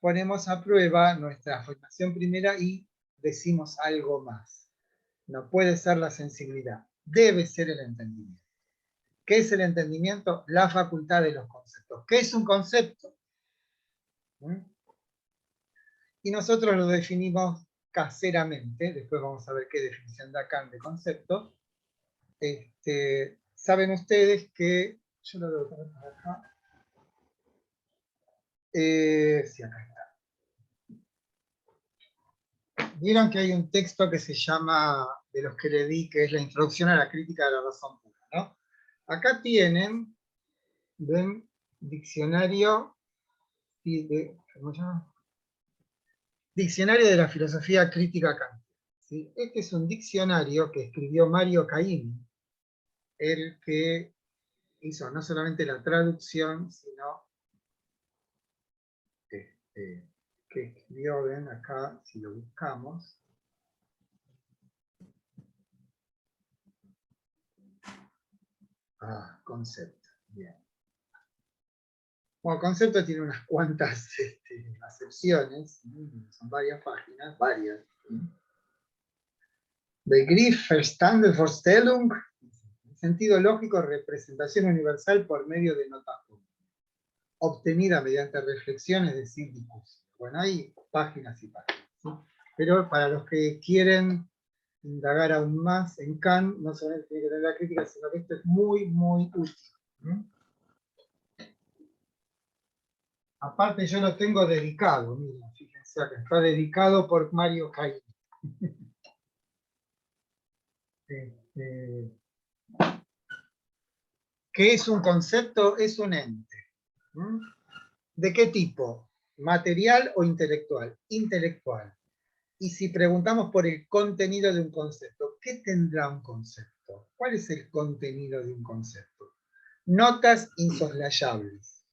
ponemos a prueba nuestra afirmación primera y decimos algo más. No puede ser la sensibilidad, debe ser el entendimiento. ¿Qué es el entendimiento? La facultad de los conceptos. ¿Qué es un concepto? Y nosotros lo definimos caseramente, después vamos a ver qué definición da Kant de concepto. Saben ustedes que, yo lo debo poner por acá, sí, acá está. Vieron que hay un texto que se llama, de los que le di, que es la introducción a la crítica de la razón pura, ¿no? Acá tienen, ven, diccionario, ¿cómo se llama? Diccionario de la filosofía crítica kantiana, ¿sí? Este es un diccionario que escribió Mario Caimi, el que hizo no solamente la traducción, sino que escribió, ven acá, si lo buscamos. Concepto, bien. Bueno, concepto tiene unas cuantas acepciones, son varias páginas, varias. Begriff, Verstande, Vorstellung, sentido lógico, representación universal por medio de notas obtenida mediante reflexión, es decir, discusión. Bueno, hay páginas y páginas, ¿sí? Pero para los que quieren indagar aún más en Kant, no solamente tiene que tener la crítica, sino que esto es muy, muy útil. Aparte yo lo tengo dedicado, miren, fíjense acá, está dedicado por Mario Caimi. ¿Qué es un concepto? Es un ente. ¿De qué tipo? ¿Material o intelectual? Intelectual. Y si preguntamos por el contenido de un concepto, ¿qué tendrá un concepto? ¿Cuál es el contenido de un concepto? Notas insoslayables.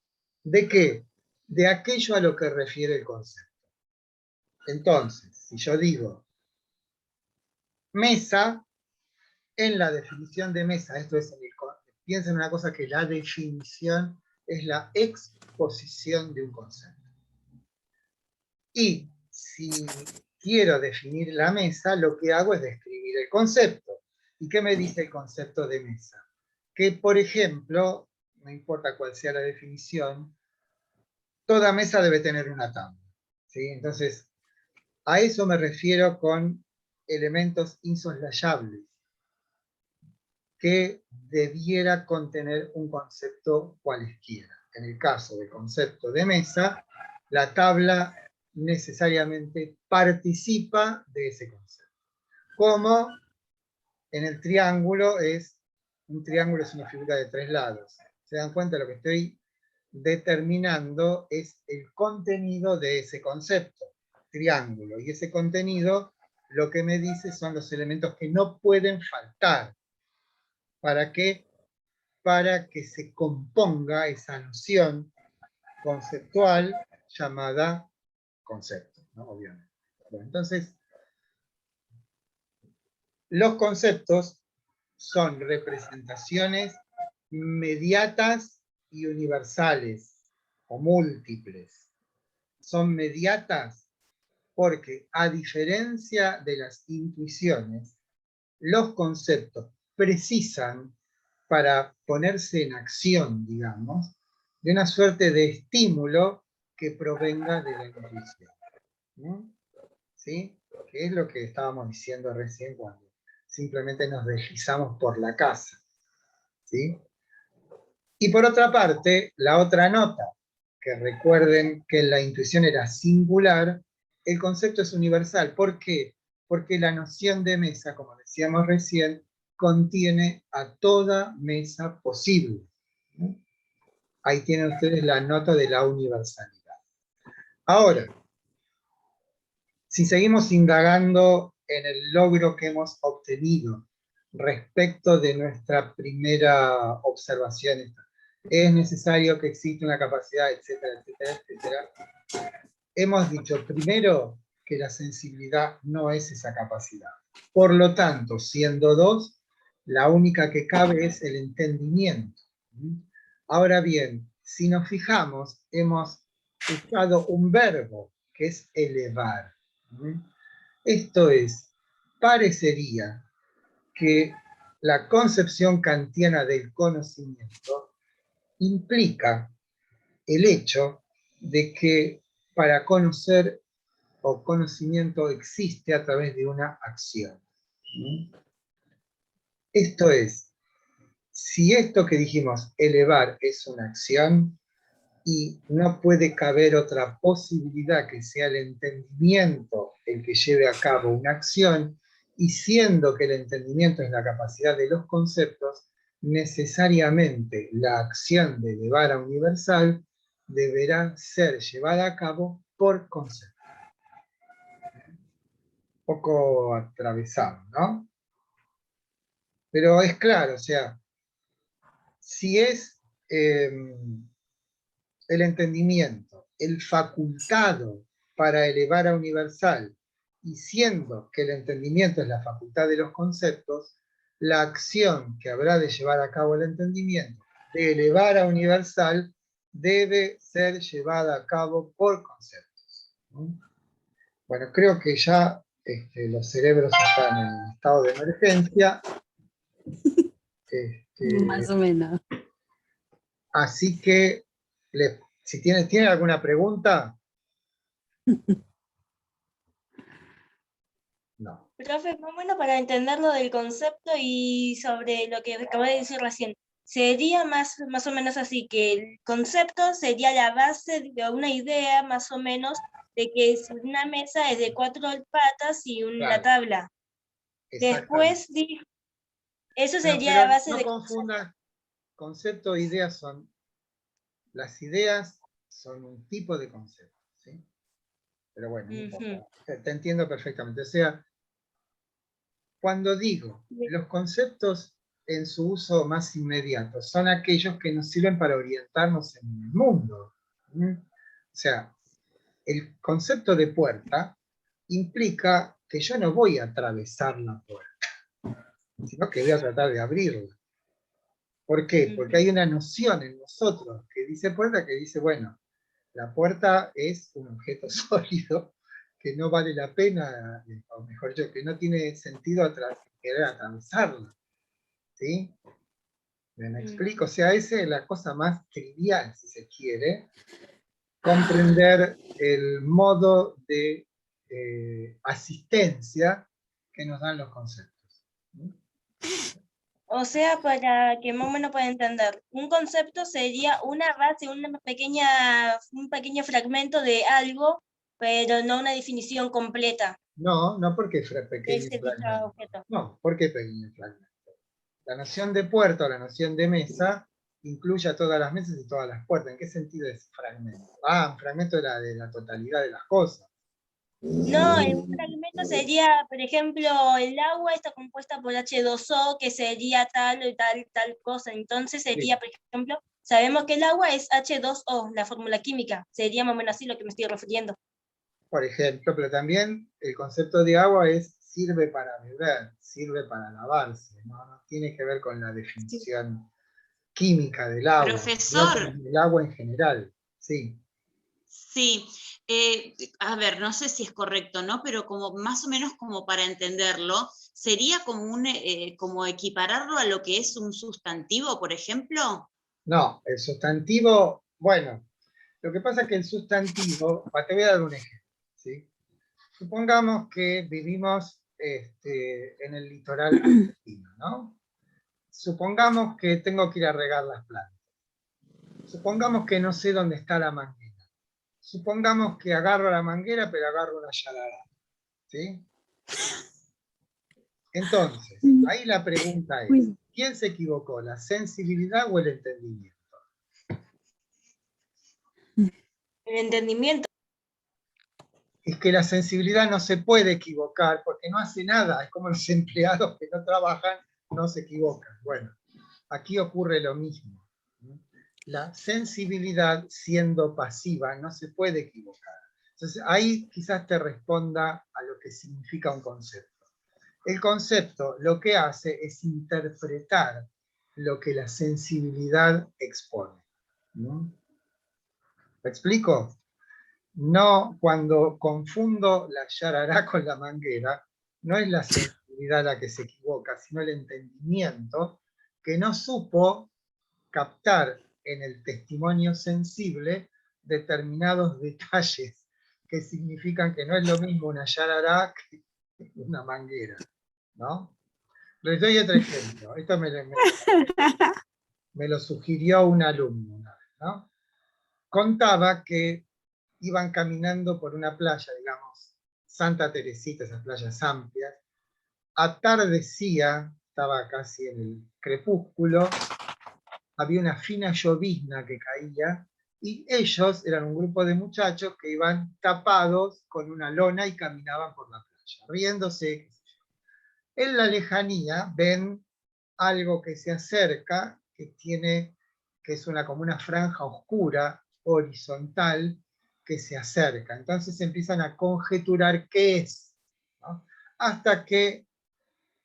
¿De qué? De aquello a lo que refiere el concepto. Entonces, si yo digo mesa, en la definición de mesa, esto es, piensen en una cosa que la definición es la exposición de un concepto. Y si quiero definir la mesa, lo que hago es describir el concepto. ¿Y qué me dice el concepto de mesa? Que, por ejemplo, no importa cuál sea la definición, toda mesa debe tener una tabla. ¿Sí? Entonces, a eso me refiero con elementos insoslayables, que debiera contener un concepto cualesquiera. En el caso del concepto de mesa, la tabla necesariamente participa de ese concepto. Como en el triángulo un triángulo es una figura de 3 lados. ¿Se dan cuenta? Lo que estoy determinando es el contenido de ese concepto, triángulo. Y ese contenido lo que me dice son los elementos que no pueden faltar. ¿Para qué? Para que se componga esa noción conceptual llamada concepto, ¿no? Obviamente. Bueno, entonces, los conceptos son representaciones mediatas y universales, o múltiples. Son mediatas porque, a diferencia de las intuiciones, los conceptos precisan, para ponerse en acción, digamos, de una suerte de estímulo que provenga de la intuición. ¿No? ¿Sí? Que es lo que estábamos diciendo recién cuando simplemente nos deslizamos por la casa. ¿Sí? Y por otra parte, la otra nota, que recuerden que la intuición era singular, el concepto es universal. ¿Por qué? Porque la noción de mesa, como decíamos recién, contiene a toda mesa posible. ¿No? Ahí tienen ustedes la nota de la universalidad. Ahora, si seguimos indagando en el logro que hemos obtenido respecto de nuestra primera observación, es necesario que exista una capacidad, etcétera, etcétera, etcétera. Hemos dicho primero que la sensibilidad no es esa capacidad. Por lo tanto, siendo 2, la única que cabe es el entendimiento. Ahora bien, si nos fijamos, hemos usado un verbo que es elevar. Esto es, parecería que la concepción kantiana del conocimiento implica el hecho de que para conocer o conocimiento existe a través de una acción. Esto es, si esto que dijimos, elevar, es una acción, y no puede caber otra posibilidad que sea el entendimiento el que lleve a cabo una acción, y siendo que el entendimiento es la capacidad de los conceptos, necesariamente la acción de elevar a universal deberá ser llevada a cabo por concepto. Un poco atravesado, ¿no? Pero es claro, o sea, si es el entendimiento el facultado para elevar a universal, y siendo que el entendimiento es la facultad de los conceptos, la acción que habrá de llevar a cabo el entendimiento de elevar a universal debe ser llevada a cabo por conceptos. Bueno, creo que ya los cerebros están en estado de emergencia. Más o menos. Así que, si tienen alguna pregunta. No. Profe, más bueno para entender lo del concepto y sobre lo que acabo de decir recién. Sería más o menos así, que el concepto sería la base de una idea más o menos de que una mesa es de 4 patas y una tabla. Después, eso sería la base de... No confundan, concepto e ideas son... Las ideas son un tipo de concepto, ¿sí? Pero bueno, no importa. Te entiendo perfectamente. O sea, Cuando digo los conceptos en su uso más inmediato son aquellos que nos sirven para orientarnos en el mundo. ¿Mm? O sea, el concepto de puerta implica que yo no voy a atravesar la puerta, sino que voy a tratar de abrirla. ¿Por qué? Porque hay una noción en nosotros que dice puerta, que dice, bueno, la puerta es un objeto sólido que no vale la pena, o mejor dicho, que no tiene sentido querer atravesarla. ¿Sí? ¿Me explico? O sea, esa es la cosa más trivial, si se quiere, comprender el modo de asistencia que nos dan los conceptos. O sea, para que más o menos pueda entender, un concepto sería una base, un pequeño fragmento de algo, pero no una definición completa No, no porque de pequeño ese dicho fragmento. objeto. No, porque pequeño fragmento. La noción de puerta o la noción de mesa incluye a todas las mesas y todas las puertas. ¿En qué sentido es fragmento? Ah, un fragmento de la totalidad de las cosas. No, un fragmento sería, por ejemplo, el agua está compuesta por H2O, que sería tal o tal cosa. Entonces sería, Sí. por ejemplo, sabemos que el agua es H2O, la fórmula química. Sería más o menos así lo que me estoy refiriendo. Por ejemplo, pero también el concepto de agua es sirve para beber, sirve para lavarse, no tiene que ver con la definición química del agua, sino Profesor. con el agua en general. Sí. Sí, a ver, no sé si es correcto, ¿no? Pero como más o menos como para entenderlo, ¿sería como como equipararlo a lo que es un sustantivo, por ejemplo? No, el sustantivo, bueno, lo que pasa es que el sustantivo, te voy a dar un ejemplo, ¿sí? Supongamos que vivimos en el litoral argentino, ¿no? Supongamos que tengo que ir a regar las plantas. Supongamos que no sé dónde está la manguera. Supongamos que agarro la manguera, pero agarro una yarará. ¿Sí? Entonces, ahí la pregunta es, ¿quién se equivocó? ¿La sensibilidad o el entendimiento? El entendimiento. Es que la sensibilidad no se puede equivocar porque no hace nada. Es como los empleados que no trabajan, no se equivocan. Bueno, aquí ocurre lo mismo. La sensibilidad, siendo pasiva, no se puede equivocar. Entonces, ahí quizás te responda a lo que significa un concepto. El concepto lo que hace es interpretar lo que la sensibilidad expone. ¿No? ¿Me explico? No, cuando confundo la yarará con la manguera, no es la sensibilidad la que se equivoca, sino el entendimiento que no supo captar en el testimonio sensible determinados detalles que significan que no es lo mismo una yarará que una manguera, ¿no? Les doy otro ejemplo. Esto me lo sugirió un alumno una vez, ¿no? Contaba que iban caminando por una playa, digamos, Santa Teresita, esas playas amplias, atardecía, estaba casi en el crepúsculo, había una fina llovizna que caía, y ellos eran un grupo de muchachos que iban tapados con una lona y caminaban por la playa, riéndose, qué sé yo. En la lejanía ven algo que se acerca, que es como una franja oscura, horizontal, que se acerca. Entonces empiezan a conjeturar qué es, ¿no? Hasta que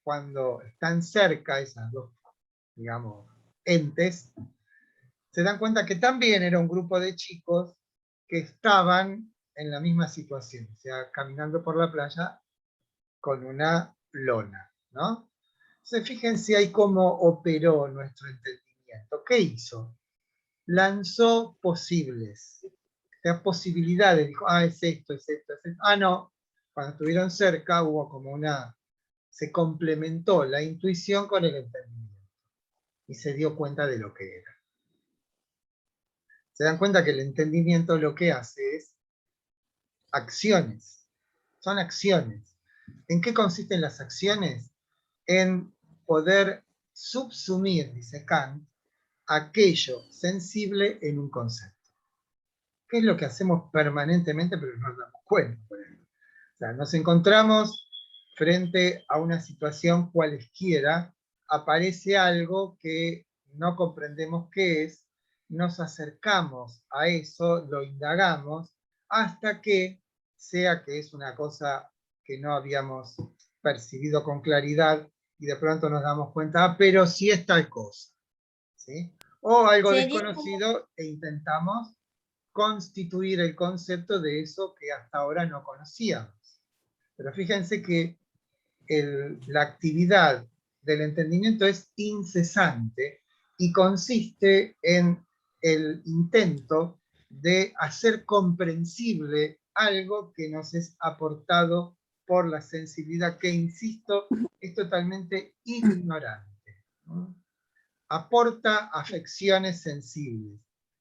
cuando están cerca esas dos, digamos, entes, se dan cuenta que también era un grupo de chicos que estaban en la misma situación, o sea, caminando por la playa con una lona, ¿no? Entonces, fíjense ahí cómo operó nuestro entendimiento. ¿Qué hizo? Lanzó posibles, o sea, posibilidades. Dijo, es esto, es esto, es esto. Ah, no. Cuando estuvieron cerca hubo como se complementó la intuición con el entendimiento. Y se dio cuenta de lo que era. Se dan cuenta que el entendimiento lo que hace es acciones. Son acciones. ¿En qué consisten las acciones? En poder subsumir, dice Kant, aquello sensible en un concepto. ¿Qué es lo que hacemos permanentemente pero no nos damos cuenta? Por ejemplo. O sea, nos encontramos frente a una situación cualesquiera, aparece algo que no comprendemos qué es, nos acercamos a eso, lo indagamos, hasta que, sea que es una cosa que no habíamos percibido con claridad, y de pronto nos damos cuenta, ah, pero sí es tal cosa, ¿sí? O algo desconocido e intentamos constituir el concepto de eso que hasta ahora no conocíamos. Pero fíjense que la actividad del entendimiento es incesante y consiste en el intento de hacer comprensible algo que nos es aportado por la sensibilidad, que, insisto, es totalmente ignorante, ¿no? Aporta afecciones sensibles.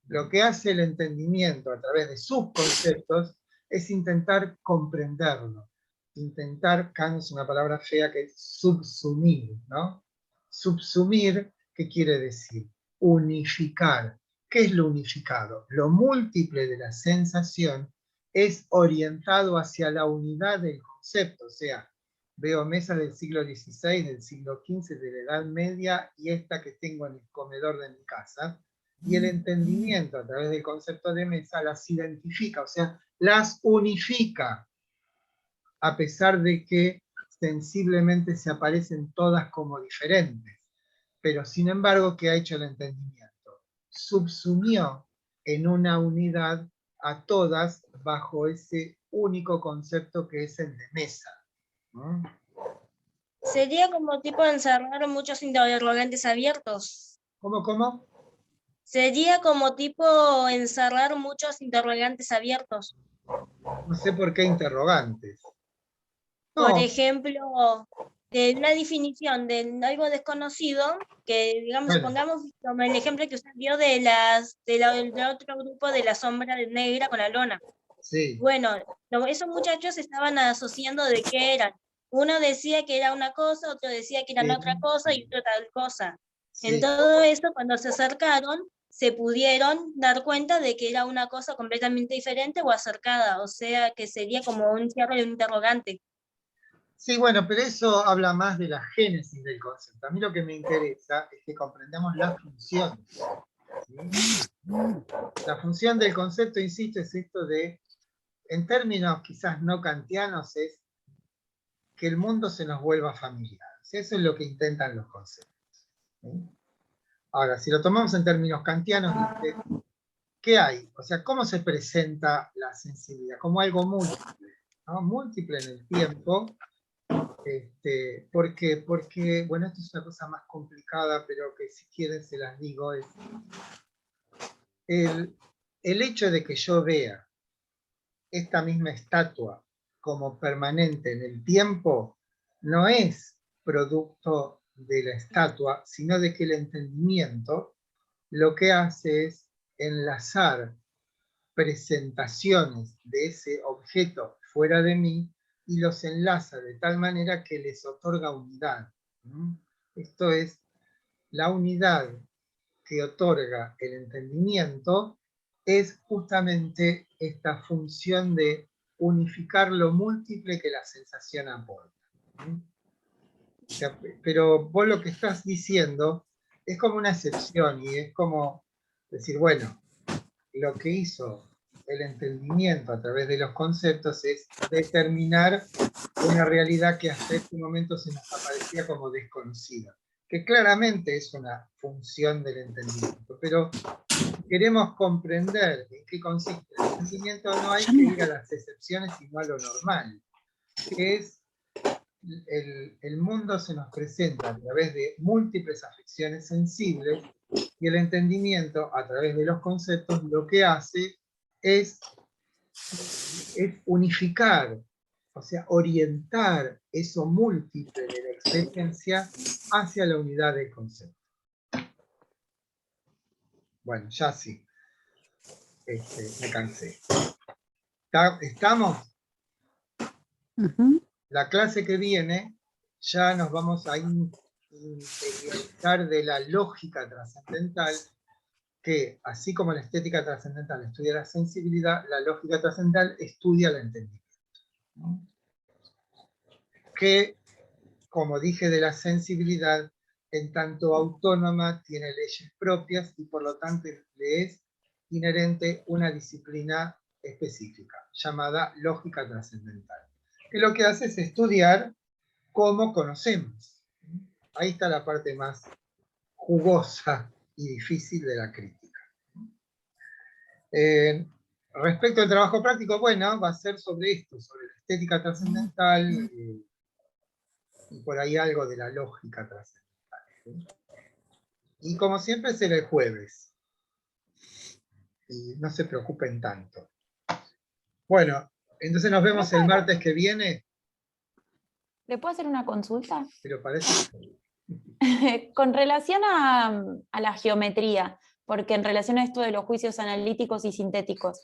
Lo que hace el entendimiento a través de sus conceptos es intentar comprenderlo. Intentar, Kant es una palabra fea que es subsumir, ¿no? Subsumir, ¿qué quiere decir? Unificar. ¿Qué es lo unificado? Lo múltiple de la sensación es orientado hacia la unidad del concepto, o sea, veo mesas del siglo XVI, del siglo XV, de la Edad Media, y esta que tengo en el comedor de mi casa, y el entendimiento a través del concepto de mesa las identifica, o sea, las unifica, a pesar de que sensiblemente se aparecen todas como diferentes. Pero sin embargo, ¿qué ha hecho el entendimiento? Subsumió en una unidad a todas bajo ese único concepto que es el de mesa, ¿no? Sería como tipo encerrar muchos interrogantes abiertos. ¿Cómo? Sería como tipo encerrar muchos interrogantes abiertos. No sé por qué interrogantes. Por No, ejemplo, de una definición de algo desconocido, que digamos, bueno, supongamos como el ejemplo que usted vio del otro grupo de la sombra negra con la lona. sí. Bueno, esos muchachos estaban asociando de qué eran. Uno decía que era una cosa, otro decía que eran Sí, otra cosa y otro tal cosa. En sí. todo eso, cuando se acercaron, se pudieron dar cuenta de que era una cosa completamente diferente o acercada, o sea que sería como un cierre de un interrogante. Sí, bueno, pero eso habla más de la génesis del concepto. A mí lo que me interesa es que comprendamos la función, ¿sí? La función del concepto, insisto, es esto de, en términos quizás no kantianos, es que el mundo se nos vuelva familiar. Eso es lo que intentan los conceptos, ¿sí? Ahora, si lo tomamos en términos kantianos, dice, ¿qué hay? O sea, ¿cómo se presenta la sensibilidad? Como algo múltiple, ¿no? Múltiple en el tiempo. ¿Por qué? Porque, bueno, esto es una cosa más complicada, pero que si quieren se las digo, es el hecho de que yo vea esta misma estatua como permanente en el tiempo, no es producto de la estatua, sino de que el entendimiento lo que hace es enlazar presentaciones de ese objeto fuera de mí y los enlaza de tal manera que les otorga unidad. Esto es la unidad que otorga el entendimiento, es justamente esta función de unificar lo múltiple que la sensación aporta. O sea, pero vos lo que estás diciendo es como una excepción y es como decir, bueno, lo que hizo el entendimiento a través de los conceptos es determinar una realidad que hasta este momento se nos aparecía como desconocida, que claramente es una función del entendimiento, pero si queremos comprender en qué consiste el entendimiento, no hay que ir a las excepciones sino a lo normal, que es el mundo se nos presenta a través de múltiples afecciones sensibles y el entendimiento a través de los conceptos lo que hace es unificar, o sea, orientar eso múltiple de la experiencia hacia la unidad del concepto. Bueno, ya sí, me cansé. ¿Estamos? La clase que viene ya nos vamos a interiorizar de la lógica trascendental, que así como la estética trascendental estudia la sensibilidad, la lógica trascendental estudia el entendimiento, ¿no? que, como dije de la sensibilidad, en tanto autónoma tiene leyes propias y por lo tanto le es inherente una disciplina específica, llamada lógica trascendental, que lo que hace es estudiar cómo conocemos. Ahí está la parte más jugosa y difícil de la crítica. Respecto al trabajo práctico, bueno, va a ser sobre esto, sobre la estética trascendental y por ahí algo de la lógica trascendental. ¿Sí? Y como siempre será el jueves. Y no se preocupen tanto. Bueno, entonces nos vemos el martes que viene. ¿Le puedo hacer una consulta? Pero parece... Con relación a la geometría, porque en relación a esto de los juicios analíticos y sintéticos,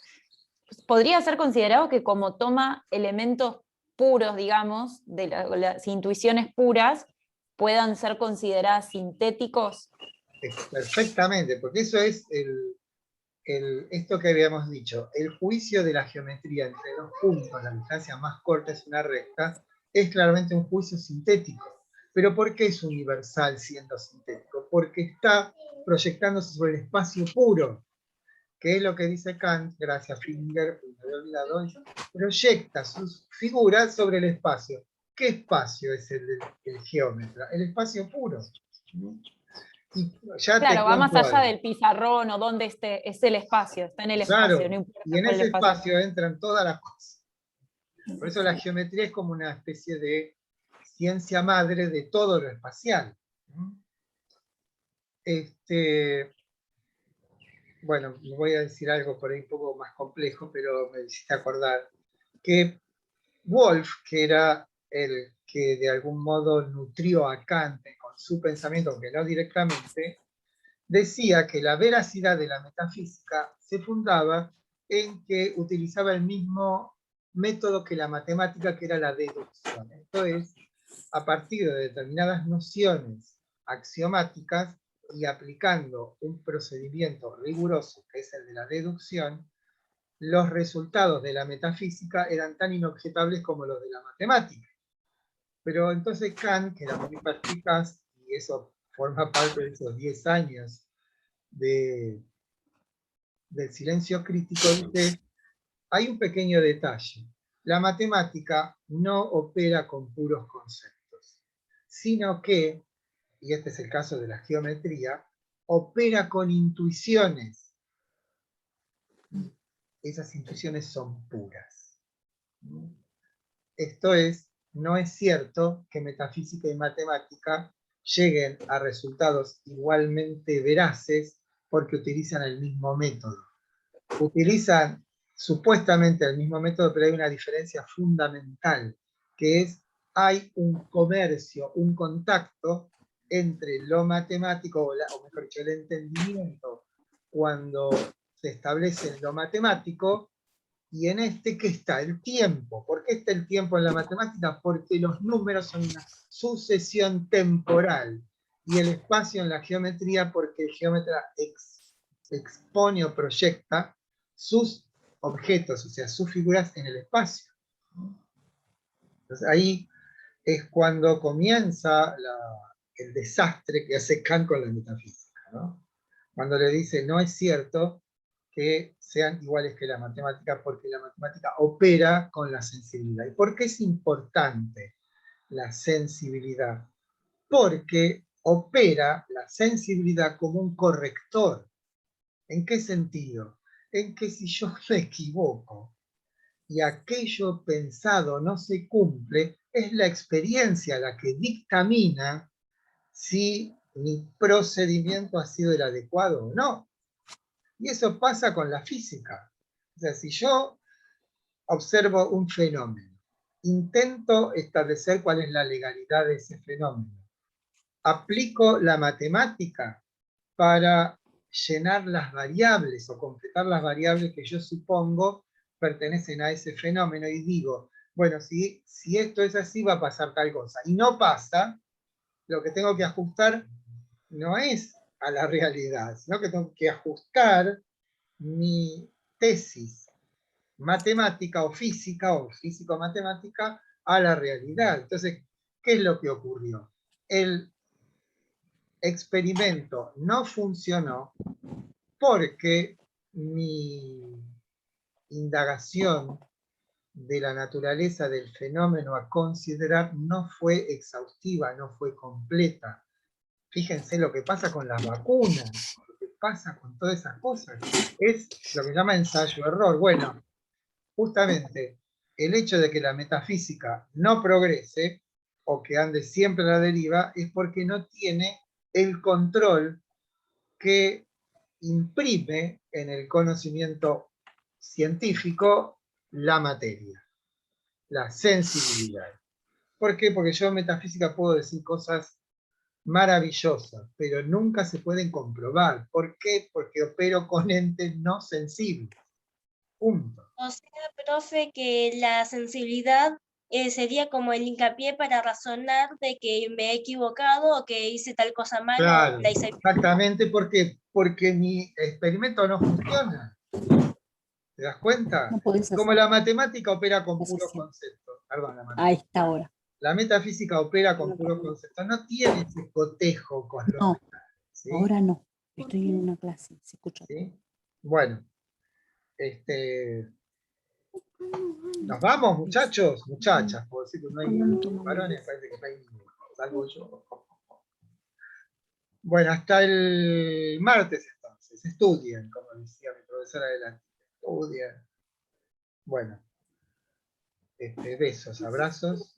¿podría ser considerado que como toma elementos puros, digamos, de las intuiciones puras, puedan ser consideradas sintéticos? Perfectamente, porque eso es esto que habíamos dicho, el juicio de la geometría entre dos puntos, la distancia más corta es una recta, es claramente un juicio sintético. ¿Pero por qué es universal siendo sintético? Porque está proyectándose sobre el espacio puro, que es lo que dice Kant, gracias a Finger, me había olvidado, proyecta sus figuras sobre el espacio. ¿Qué espacio es el geómetra? El espacio puro. Y ya claro, va más allá algo. del pizarrón o donde es el espacio, está en el Claro, espacio, no importa y en cuál ese espacio. espacio entran todas las cosas. Por eso la geometría es como una especie de ciencia madre de todo lo espacial. Bueno, voy a decir algo por ahí un poco más complejo, pero me hiciste acordar que Wolff, que era el que de algún modo nutrió a Kant con su pensamiento, aunque no directamente, decía que la veracidad de la metafísica se fundaba en que utilizaba el mismo método que la matemática, que era la deducción. Esto es, a partir de determinadas nociones axiomáticas y aplicando un procedimiento riguroso, que es el de la deducción, los resultados de la metafísica eran tan inobjetables como los de la matemática. Pero entonces Kant, que era muy perspicaz, y eso forma parte de esos 10 años del silencio crítico, dice, hay un pequeño detalle. La matemática no opera con puros conceptos, sino que, y este es el caso de la geometría, opera con intuiciones. Esas intuiciones son puras. Esto es, no es cierto que metafísica y matemática lleguen a resultados igualmente veraces porque utilizan el mismo método. Utilizan supuestamente el mismo método, pero hay una diferencia fundamental, que es, hay un comercio, un contacto entre lo matemático, o mejor dicho, el entendimiento, cuando se establece en lo matemático, y en este, ¿qué está? El tiempo. ¿Por qué está el tiempo en la matemática? Porque los números son una sucesión temporal, y el espacio en la geometría, porque el geómetra expone o proyecta sus objetos, o sea, sus figuras en el espacio. Entonces ahí es cuando comienza el desastre que hace Kant con la metafísica, ¿no? Cuando le dice, no es cierto que sean iguales que la matemática, porque la matemática opera con la sensibilidad. ¿Y por qué es importante la sensibilidad? Porque opera la sensibilidad como un corrector. ¿En qué sentido? En que si yo me equivoco y aquello pensado no se cumple, es la experiencia la que dictamina si mi procedimiento ha sido el adecuado o no. Y eso pasa con la física. O sea, si yo observo un fenómeno, intento establecer cuál es la legalidad de ese fenómeno, aplico la matemática para llenar las variables o completar las variables que yo supongo pertenecen a ese fenómeno y digo, bueno, si esto es así va a pasar tal cosa. Y no pasa, lo que tengo que ajustar no es a la realidad, sino que tengo que ajustar mi tesis matemática o físico-matemática a la realidad. Entonces, ¿qué es lo que ocurrió? El experimento no funcionó porque mi indagación de la naturaleza del fenómeno a considerar no fue exhaustiva, no fue completa. Fíjense lo que pasa con las vacunas, lo que pasa con todas esas cosas. Es lo que se llama ensayo-error. Bueno, justamente el hecho de que la metafísica no progrese o que ande siempre a la deriva es porque no tiene el control que imprime en el conocimiento científico la materia, la sensibilidad. ¿Por qué? Porque yo en metafísica puedo decir cosas maravillosas, pero nunca se pueden comprobar. ¿Por qué? Porque opero con entes no sensibles. Punto. O sea, profe, que la sensibilidad sería como el hincapié para razonar de que me he equivocado o que hice tal cosa mal Claro, o la hice bien. exactamente. ¿Por qué? Porque mi experimento no funciona. ¿Te das cuenta? No podés Como hacer la matemática opera con puros asociación conceptos. Perdón, la a matemática. esta hora. La metafísica opera con No, puros perdón. conceptos. No tiene ese cotejo con los No, demás. ¿Sí? ahora no. Estoy en una clase, se escucha. ¿Sí? Bueno, ¿nos vamos, muchachos? Muchachas, por decir que no hay varones, parece que no hay ninguno, salvo yo. Bueno, hasta el martes entonces, estudien, como decía mi profesora adelante, estudien. Bueno, besos, abrazos.